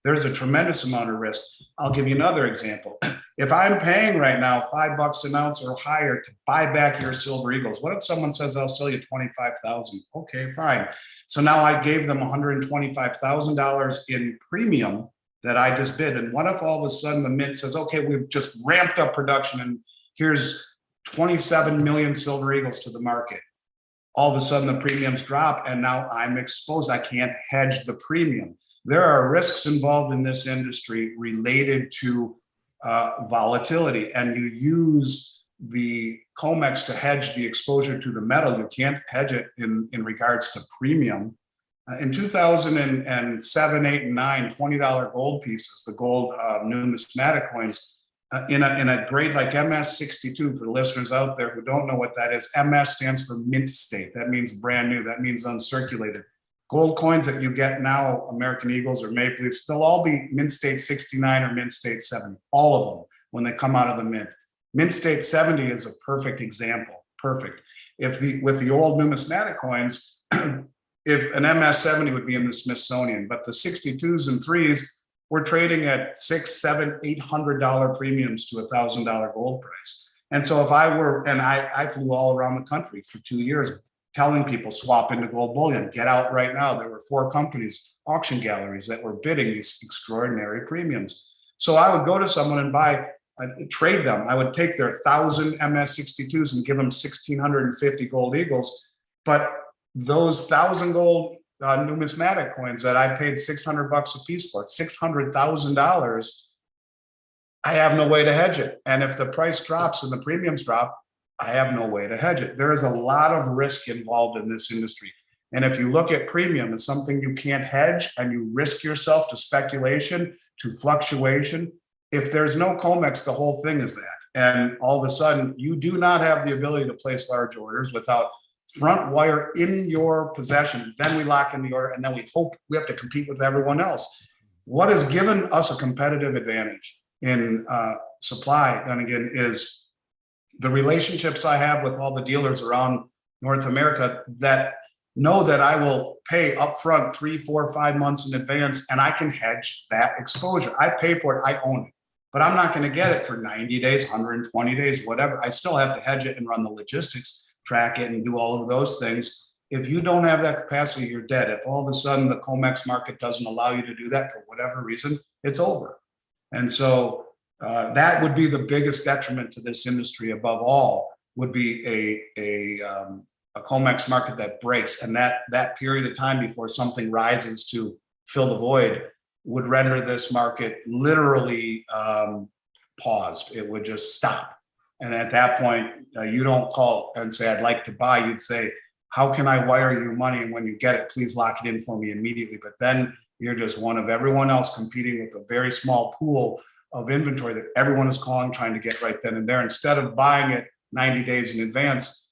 there's a tremendous amount of risk. I'll give you another example. If I'm paying right now $5 an ounce or higher to buy back your silver eagles, what if someone says I'll sell you 25,000? Okay, fine. So now I gave them $125,000 in premium that I just bid. And what if all of a sudden the mint says, okay, we've just ramped up production and here's 27 million silver eagles to the market. All of a sudden the premiums drop and now I'm exposed. I can't hedge the premium. There are risks involved in this industry related to volatility, and you use the COMEX to hedge the exposure to the metal. You can't hedge it in regards to premium. In 2007, 8, and 9, $20 gold pieces, the gold numismatic coins, in a grade like MS62, for the listeners out there who don't know what that is, MS stands for mint state. That means brand new. That means uncirculated. Gold coins that you get now, American Eagles or Maple Leafs, they'll all be mint state 69 or mint state 70, all of them. when they come out of the mint. Mint State 70 is a perfect example. Perfect. With the old numismatic coins, if an MS 70 would be in the Smithsonian, but the 62s and 3s were trading at $600, $700, $800 premiums to $1,000 gold price. And so if I were, and I flew all around the country for 2 years telling people swap into gold bullion, get out right now. There were 4 companies, auction galleries, that were bidding these extraordinary premiums. So I would go to someone and trade them. I would take their 1,000 MS62s and give them 1,650 gold eagles. But those 1,000 gold numismatic coins that I paid $600 a piece for, $600,000, I have no way to hedge it. And if the price drops and the premiums drop, I have no way to hedge it. There is a lot of risk involved in this industry. And if you look at premium as something you can't hedge and you risk yourself to speculation, to fluctuation, if there's no COMEX, the whole thing is that. And all of a sudden, you do not have the ability to place large orders without front wire in your possession. Then we lock in the order, and then we hope we have to compete with everyone else. What has given us a competitive advantage in supply, and again, is the relationships I have with all the dealers around North America that know that I will pay upfront 3, 4, 5 months in advance, and I can hedge that exposure. I pay for it, I own it, but I'm not going to get it for 90 days, 120 days, whatever. I still have to hedge it and run the logistics, track it, and do all of those things. If you don't have that capacity, you're dead. If all of a sudden the COMEX market doesn't allow you to do that for whatever reason, it's over. And so that would be the biggest detriment to this industry above all, would be a COMEX market that breaks. And that period of time before something rises to fill the void would render this market literally paused. It would just stop. And at that point, you don't call and say, I'd like to buy. You'd say, how can I wire you money? And when you get it, please lock it in for me immediately. But then you're just one of everyone else competing with a very small pool of inventory that everyone is calling, trying to get right then and there. Instead of buying it 90 days in advance,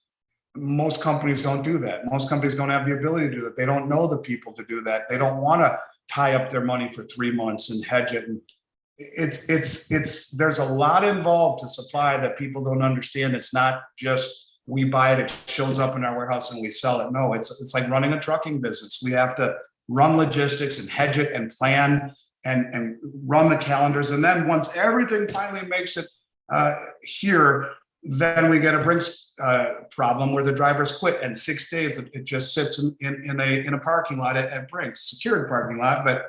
most companies don't do that. Most companies don't have the ability to do that. They don't know the people to do that. They don't want to tie up their money for 3 months and hedge it. And there's a lot involved to supply that people don't understand. It's not just we buy it, it shows up in our warehouse and we sell it. No, it's like running a trucking business. We have to run logistics and hedge it and plan and run the calendars. And then once everything finally makes it here, then we get a Brinks problem where the drivers quit, and 6 days it just sits in a parking lot at Brinks, secured parking lot, but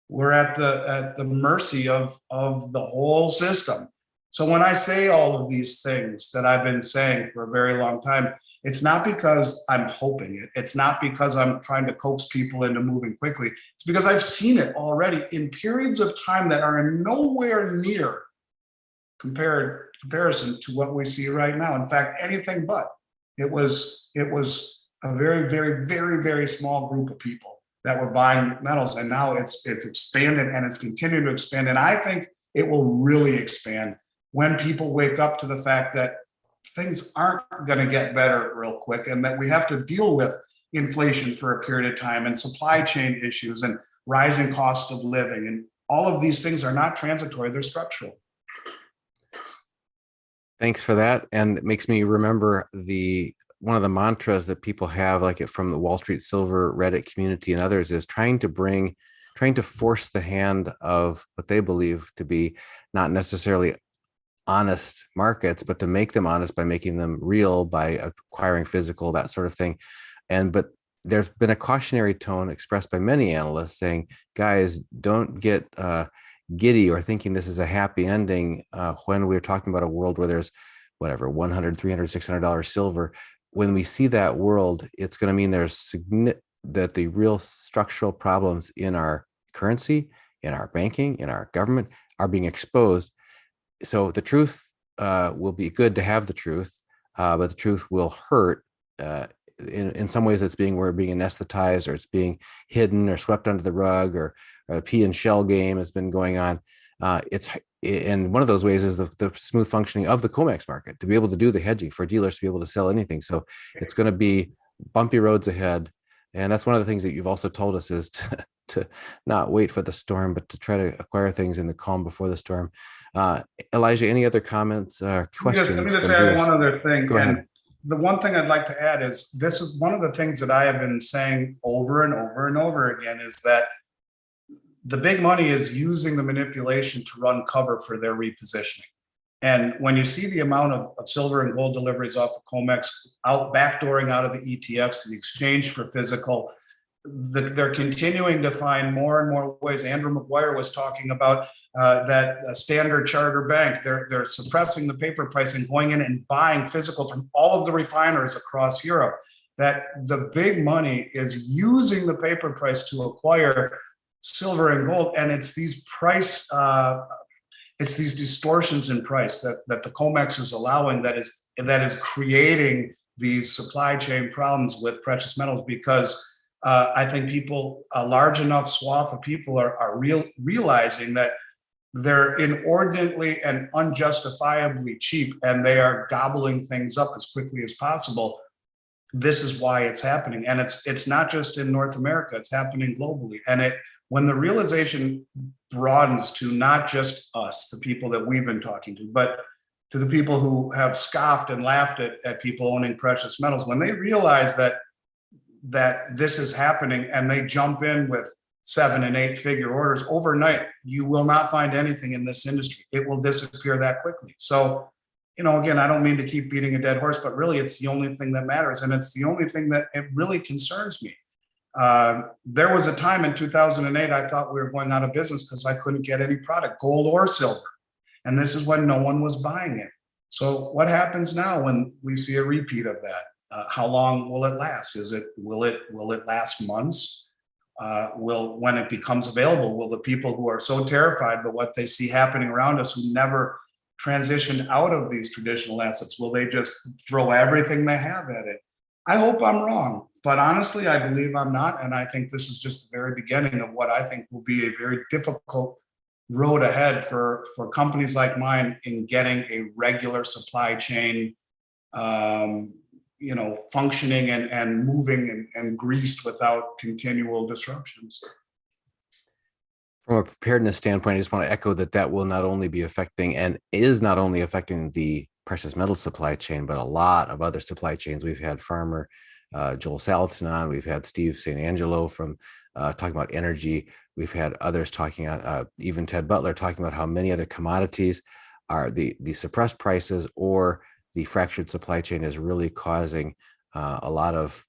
we're at the mercy of the whole system. So when I say all of these things that I've been saying for a very long time, it's not because I'm hoping it. It's not because I'm trying to coax people into moving quickly. It's because I've seen it already in periods of time that are nowhere near comparison to what we see right now. In fact, anything but. It was a very, very, very, very small group of people that were buying metals, and now it's expanded and it's continuing to expand. And I think it will really expand when people wake up to the fact that things aren't going to get better real quick, and that we have to deal with inflation for a period of time, and supply chain issues, and rising cost of living. And all of these things are not transitory, they're structural. Thanks for that. And it makes me remember one of the mantras that people have, like it from the Wall Street Silver Reddit community and others, is trying to force the hand of what they believe to be not necessarily honest markets, but to make them honest by making them real, by acquiring physical, that sort of thing. But there's been a cautionary tone expressed by many analysts saying, guys, don't get giddy or thinking this is a happy ending when we're talking about a world where there's whatever, $100, $300, $600 silver. When we see that world, it's going to mean that the real structural problems in our currency, in our banking, in our government are being exposed. So the truth will be good to have the truth, but the truth will hurt. In some ways, we're being anesthetized, or it's being hidden or swept under the rug, or a pea and shell game has been going on. And one of those ways is the smooth functioning of the COMEX market, to be able to do the hedging, for dealers to be able to sell anything. So it's going to be bumpy roads ahead. And that's one of the things that you've also told us is to not wait for the storm, but to try to acquire things in the calm before the storm. Elijah, any other comments, questions? Let me just from add viewers? one other thing. Go ahead. And the one thing I'd like to add is this is one of the things that I have been saying over and over and over again is that the big money is using the manipulation to run cover for their repositioning. And when you see the amount of silver and gold deliveries off of COMEX backdooring out of the ETFs, the exchange for physical, they're continuing to find more and more ways. Andrew McGuire was talking about that Standard Chartered Bank. They're suppressing the paper price and going in and buying physical from all of the refiners across Europe. That the big money is using the paper price to acquire silver and gold, and it's these price. It's these distortions in price that the COMEX is allowing that is creating these supply chain problems with precious metals because I think a large enough swath of people are realizing that they're inordinately and unjustifiably cheap and they are gobbling things up as quickly as possible. This is why it's happening. And it's not just in North America, it's happening globally. And when the realization broadens to not just us, the people that we've been talking to, but to the people who have scoffed and laughed at people owning precious metals, when they realize that this is happening and they jump in with 7 and 8 figure orders overnight, you will not find anything in this industry. It will disappear that quickly. So, again, I don't mean to keep beating a dead horse, but really it's the only thing that matters. And it's the only thing that it really concerns me. There was a time in 2008, I thought we were going out of business because I couldn't get any product, gold or silver. And this is when no one was buying it. So what happens now when we see a repeat of that? How long will it last? Will it last months? When it becomes available, will the people who are so terrified by what they see happening around us who never transitioned out of these traditional assets, will they just throw everything they have at it? I hope I'm wrong, but honestly, I believe I'm not. And I think this is just the very beginning of what I think will be a very difficult road ahead for companies like mine in getting a regular supply chain, functioning and moving and greased without continual disruptions. From a preparedness standpoint, I just want to echo that will not only be affecting and is not only affecting the precious metal supply chain, but a lot of other supply chains. We've had farmer Joel Salatin on, we've had Steve St. Angelo from talking about energy. We've had others talking about, even Ted Butler talking about how many other commodities are the suppressed prices or the fractured supply chain is really causing a lot of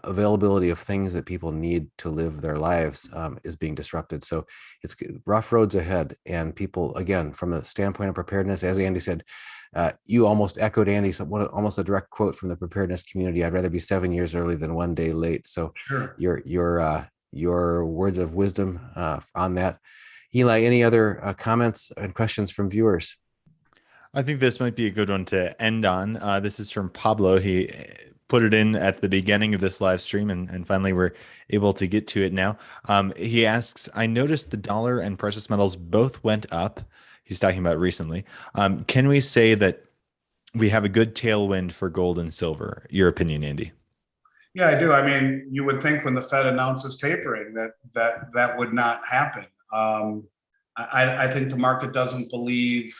availability of things that people need to live their lives is being disrupted. So it's rough roads ahead. And people, again, from the standpoint of preparedness, as Andy said, you almost echoed Andy, almost a direct quote from the preparedness community. I'd rather be 7 years early than 1 day late. So Sure. your words of wisdom on that. Eli, any other comments and questions from viewers? I think this might be a good one to end on. This is from Pablo. He put it in at the beginning of this live stream, and finally we're able to get to it now. He asks, I noticed the dollar and precious metals both went up. He's talking about recently. Can we say that we have a good tailwind for gold and silver? Your opinion, Andy? Yeah, I do. I mean, you would think when the Fed announces tapering that would not happen. I think the market doesn't believe.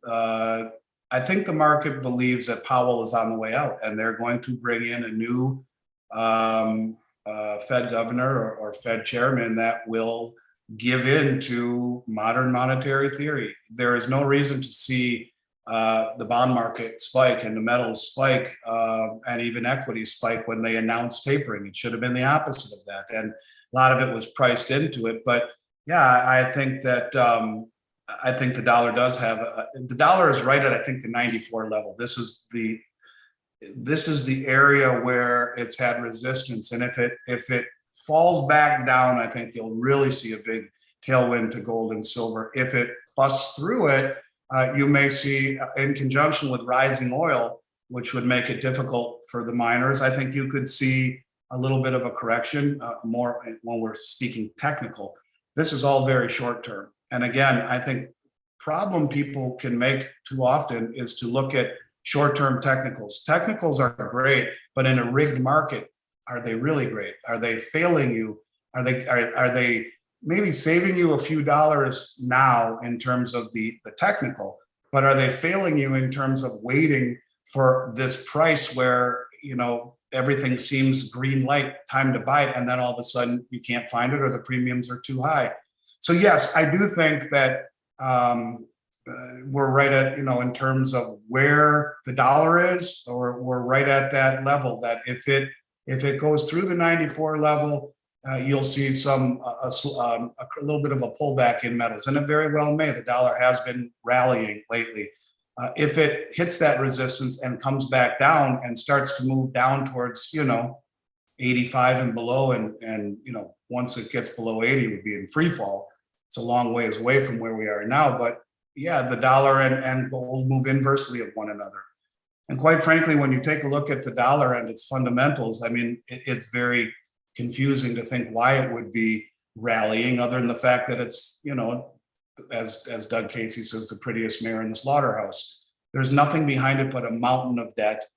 I think the market believes that Powell is on the way out, and they're going to bring in a new Fed governor or Fed chairman that will give in to modern monetary theory. There is no reason to see the bond market spike and the metals spike and even equity spike when they announced tapering. It should have been the opposite of that. And a lot of it was priced into it. But yeah, I think that the dollar does have the dollar is right at, I think, the 94 level. This is the area where it's had resistance. And if it falls back down, I think you'll really see a big tailwind to gold and silver. If it busts through it, you may see, in conjunction with rising oil, which would make it difficult for the miners, I think you could see a little bit of a correction, more when we're speaking technical. This is all very short term. And again, I think problem people can make too often is to look at short-term technicals. Technicals are great, but in a rigged market, Are they really great? Are they failing you? Are they maybe saving you a few dollars now in terms of the technical, but are they failing you in terms of waiting for this price where, you know, everything seems green light, time to buy it, and then all of a sudden you can't find it or the premiums are too high. So yes, I do think that we're right at, you know, in terms of where the dollar is, or we're right at that level that if it goes through the 94 level, you'll see a little bit of a pullback in metals, and it very well may. The dollar has been rallying lately. If it hits that resistance and comes back down and starts to move down towards, you know, 85 and below, and you know, once it gets below 80, would be in free fall. It's a long ways away from where we are now, but yeah, the dollar and gold move inversely of one another. And quite frankly, when you take a look at the dollar and its fundamentals, I mean, it's very confusing to think why it would be rallying, other than the fact that it's, you know, as Doug Casey says, the prettiest mare in the slaughterhouse. There's nothing behind it but a mountain of debt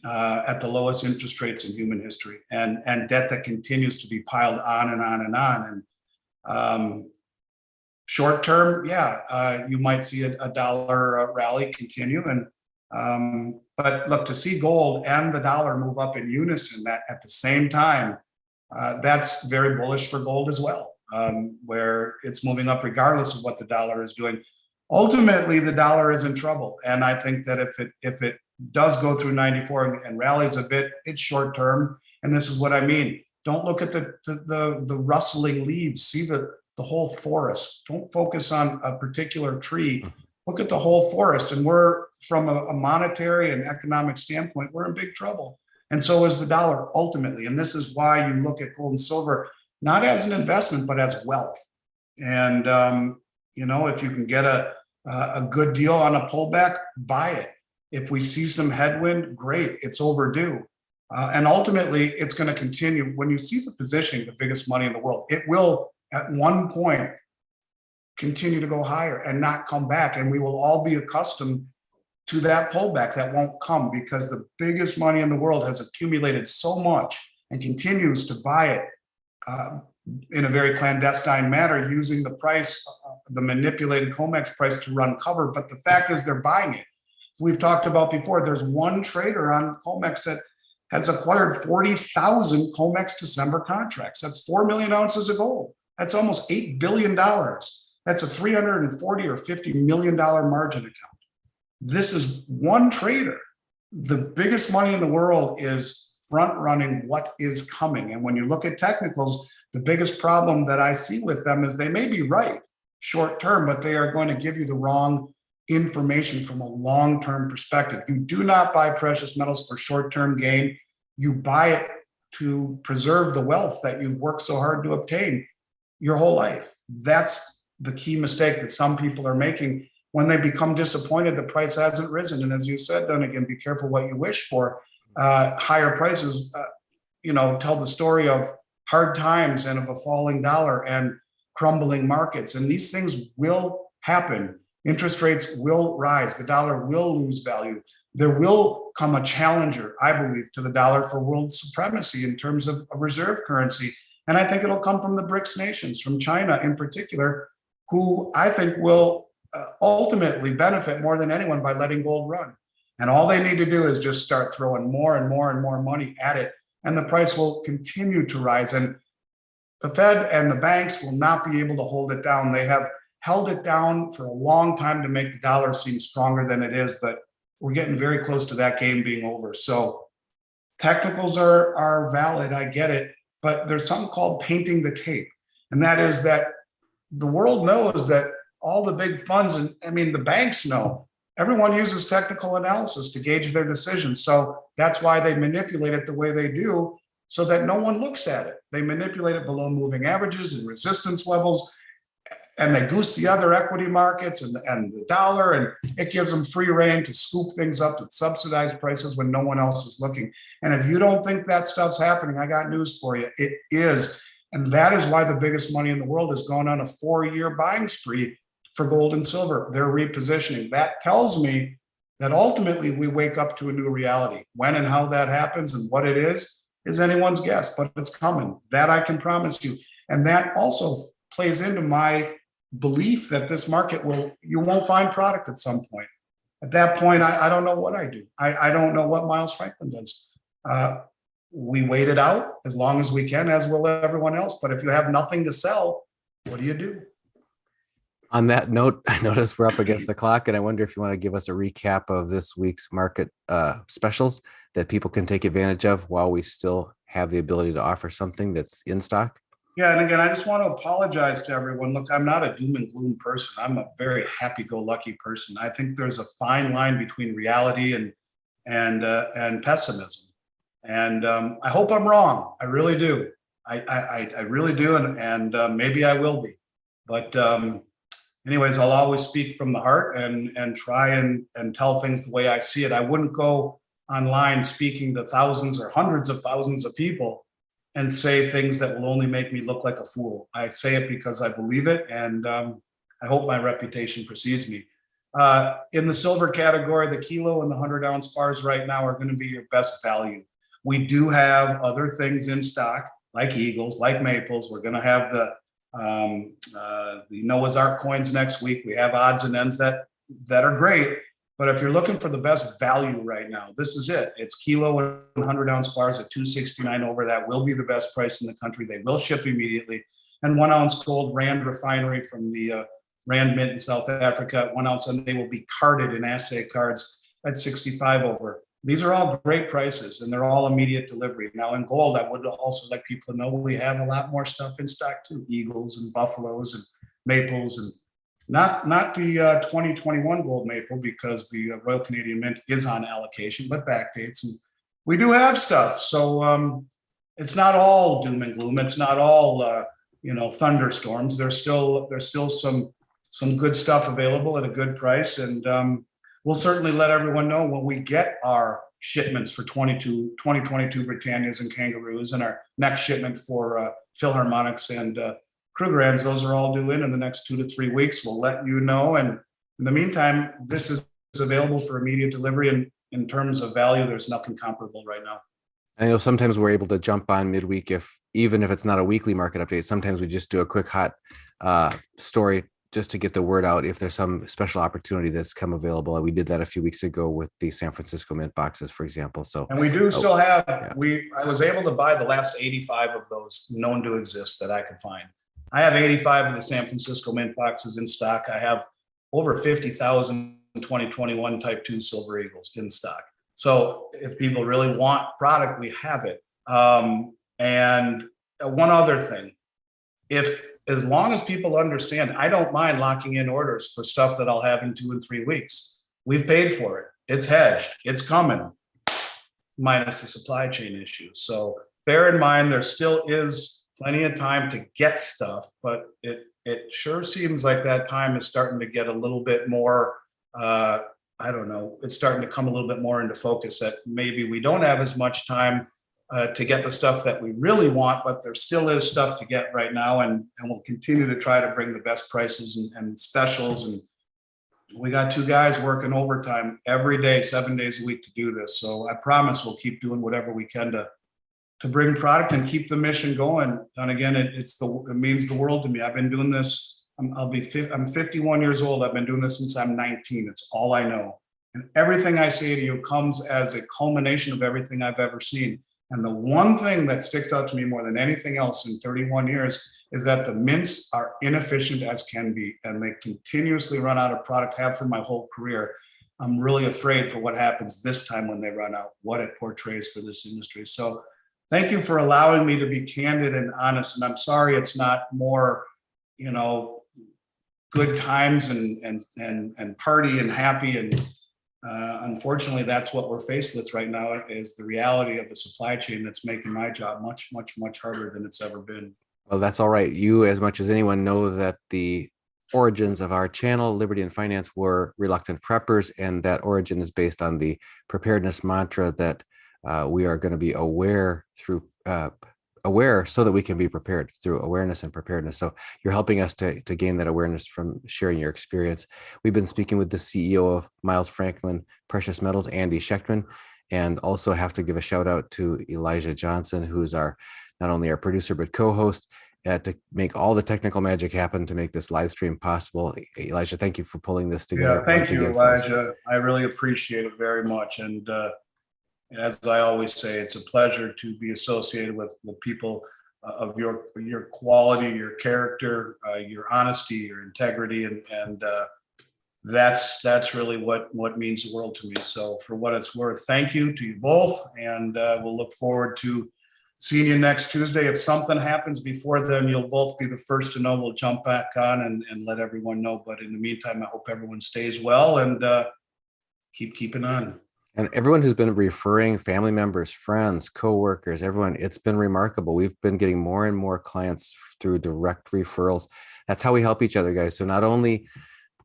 at the lowest interest rates in human history, and debt that continues to be piled on and on and on. And short term, yeah, you might see a dollar rally continue, and but look, to see gold and the dollar move up in unison that at the same time, that's very bullish for gold as well, where it's moving up regardless of what the dollar is doing. Ultimately, the dollar is in trouble, and I think that if it does go through 94 and rallies a bit, it's short term. And this is what I mean. Don't look at the rustling leaves. See the whole forest. Don't focus on a particular tree. Look at the whole forest. And we're, from a monetary and economic standpoint, we're in big trouble. And so is the dollar ultimately. And this is why you look at gold and silver, not as an investment, but as wealth. And, you know, if you can get a good deal on a pullback, buy it. If we see some headwind, great, it's overdue. And ultimately, it's going to continue. When you see the positioning, the biggest money in the world, it will at one point continue to go higher and not come back. And we will all be accustomed to that pullback that won't come, because the biggest money in the world has accumulated so much and continues to buy it in a very clandestine manner, using the price, the manipulated COMEX price to run cover. But the fact is they're buying it. So we've talked about before, there's one trader on COMEX that has acquired 40,000 COMEX December contracts. That's 4 million ounces of gold. That's almost $8 billion. That's a $340 or $50 million margin account. This is one trader. The biggest money in the world is front running what is coming. And when you look at technicals, the biggest problem that I see with them is they may be right short term, but they are going to give you the wrong information from a long-term perspective. You do not buy precious metals for short-term gain. You buy it to preserve the wealth that you've worked so hard to obtain your whole life. That's the key mistake that some people are making when they become disappointed the price hasn't risen. And as you said, Dunnigan, be careful what you wish for. Higher prices, you know, tell the story of hard times and of a falling dollar and crumbling markets. And these things will happen. Interest rates will rise. The dollar will lose value. There will come a challenger, I believe, to the dollar for world supremacy in terms of a reserve currency. And I think it'll come from the BRICS nations, from China in particular, who I think will ultimately benefit more than anyone by letting gold run. And all they need to do is just start throwing more and more and more money at it, and the price will continue to rise. And the Fed and the banks will not be able to hold it down. They have held it down for a long time to make the dollar seem stronger than it is, but we're getting very close to that game being over. So technicals are valid, I get it, but there's something called painting the tape. And that is that the world knows that all the big funds, and I mean, the banks know, everyone uses technical analysis to gauge their decisions. So that's why they manipulate it the way they do, so that no one looks at it. They manipulate it below moving averages and resistance levels, and they goose the other equity markets and the dollar, and it gives them free rein to scoop things up at subsidized prices when no one else is looking. And if you don't think that stuff's happening, I got news for you. It is. And that is why the biggest money in the world has gone on a 4-year buying spree for gold and silver. They're repositioning. That tells me that ultimately we wake up to a new reality. When and how that happens and what it is, is anyone's guess, but it's coming. That I can promise you. And that also plays into my belief that this market you won't find product at some point. At that point, I don't know what I do. I don't know what Miles Franklin does. We wait it out as long as we can, as will everyone else. But if you have nothing to sell, what do you do? On that note, I notice we're up against the clock, and I wonder if you want to give us a recap of this week's market specials that people can take advantage of while we still have the ability to offer something that's in stock. Yeah, and again, I just want to apologize to everyone. Look, I'm not a doom and gloom person. I'm a very happy-go-lucky person. I think there's a fine line between reality and pessimism, and I hope I'm wrong. I really do. I really do, and maybe I will be. But anyways, I'll always speak from the heart and try and tell things the way I see it. I wouldn't go online speaking to thousands or hundreds of thousands of people and say things that will only make me look like a fool. I say it because I believe it, and I hope my reputation precedes me. In the silver category, the kilo and the 100-ounce bars right now are going to be your best value. We do have other things in stock, like Eagles, like Maples. We're going to have the Noah's Ark coins next week. We have odds and ends that are great. But if you're looking for the best value right now, this is it. It's kilo and 100-ounce bars at $269 over. That will be the best price in the country. They will ship immediately. And 1 ounce gold Rand refinery from the Rand Mint in South Africa at 1 ounce, and they will be carded in assay cards at 65 over. These are all great prices, and they're all immediate delivery. Now in gold, I would also like people to know we have a lot more stuff in stock too. Eagles and Buffaloes and Maples, and not the 2021 gold maple, because the Royal Canadian Mint is on allocation, but backdates. And we do have stuff. So it's not all doom and gloom. It's not all thunderstorms. There's still some good stuff available at a good price, and we'll certainly let everyone know when we get our shipments for 2022 Britannias and Kangaroos, and our next shipment for Philharmonics and Krugerrands. Those are all due in the next 2 to 3 weeks. We'll let you know. And in the meantime, this is available for immediate delivery. And in terms of value, there's nothing comparable right now. I know sometimes we're able to jump on midweek, even if it's not a weekly market update. Sometimes we just do a quick hot story just to get the word out if there's some special opportunity that's come available. And we did that a few weeks ago with the San Francisco Mint boxes, for example. So, and we do still have, I was able to buy the last 85 of those known to exist that I could find. I have 85 of the San Francisco Mint boxes in stock. I have over 50,000 2021 Type 2 Silver Eagles in stock. So if people really want product, we have it. And one other thing, as long as people understand, I don't mind locking in orders for stuff that I'll have in 2 and 3 weeks. We've paid for it. It's hedged. It's coming, minus the supply chain issues. So bear in mind, there still is plenty of time to get stuff, but it sure seems like that time is starting to get a little bit more, it's starting to come a little bit more into focus, that maybe we don't have as much time to get the stuff that we really want, but there still is stuff to get right now, and we'll continue to try to bring the best prices and specials. And we got 2 guys working overtime every day, 7 days a week to do this. So I promise we'll keep doing whatever we can to bring product and keep the mission going. And again, it means the world to me. I've been doing this. I'm 51 years old. I've been doing this since I'm 19. It's all I know. And everything I say to you comes as a culmination of everything I've ever seen. And the one thing that sticks out to me more than anything else in 31 years is that the mints are inefficient as can be, and they continuously run out of product, have for my whole career. I'm really afraid for what happens this time when they run out, what it portrays for this industry. So thank you for allowing me to be candid and honest. And I'm sorry it's not more, good times and party and happy. And unfortunately, that's what we're faced with right now, is the reality of the supply chain that's making my job much, much, much harder than it's ever been. Well, that's all right. You, as much as anyone, know that the origins of our channel, Liberty and Finance, were reluctant preppers, and that origin is based on the preparedness mantra that we are going to be aware so that we can be prepared, through awareness and preparedness. So you're helping us to gain that awareness from sharing your experience. We've been speaking with the CEO of Miles Franklin Precious Metals, Andy Shechtman. And also have to give a shout out to Elijah Johnson, who's not only our producer, but co-host to make all the technical magic happen to make this live stream possible. Elijah, thank you for pulling this together. Yeah, thank once you, again for us. Elijah. I really appreciate it very much. And as I always say, it's a pleasure to be associated with people of your quality, your character, your honesty, your integrity, and that's really what means the world to me. So for what it's worth, thank you to you both, and we'll look forward to seeing you next Tuesday. If something happens before then, you'll both be the first to know. We'll jump back on and let everyone know. But in the meantime, I hope everyone stays well and keeping on. And everyone who's been referring family members, friends, coworkers, everyone, it's been remarkable. We've been getting more and more clients through direct referrals. That's how we help each other, guys. So not only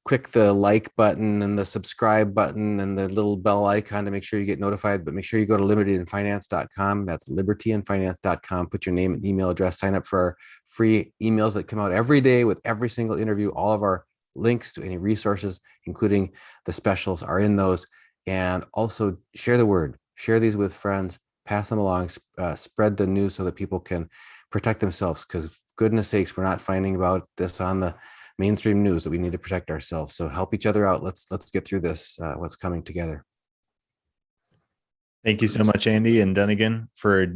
click the like button and the subscribe button and the little bell icon to make sure you get notified, but make sure you go to libertyandfinance.com. That's libertyandfinance.com. Put your name and email address, sign up for our free emails that come out every day with every single interview. All of our links to any resources, including the specials, are in those. And also share the word, share these with friends, pass them along, spread the news so that people can protect themselves, because goodness sakes, we're not finding about this on the mainstream news that we need to protect ourselves. So help each other out. Let's get through this, what's coming together. Thank you so much, Andy and Dunnigan, for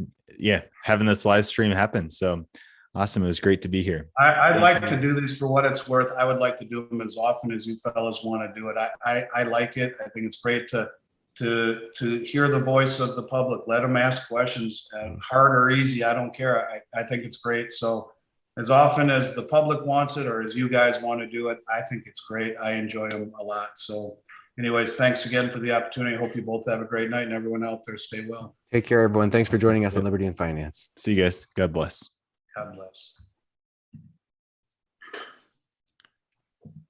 having this live stream happen. So awesome. It was great to be here. I'd like to do these for what it's worth. I would like to do them as often as you fellas want to do it. I like it. I think it's great to hear the voice of the public. Let them ask questions, hard or easy. I don't care. I think it's great. So as often as the public wants it or as you guys want to do it, I think it's great. I enjoy them a lot. So anyways, thanks again for the opportunity. I hope you both have a great night, and everyone out there stay well. Take care, everyone. Thanks for joining us on Liberty and Finance. See you guys. God bless. God bless.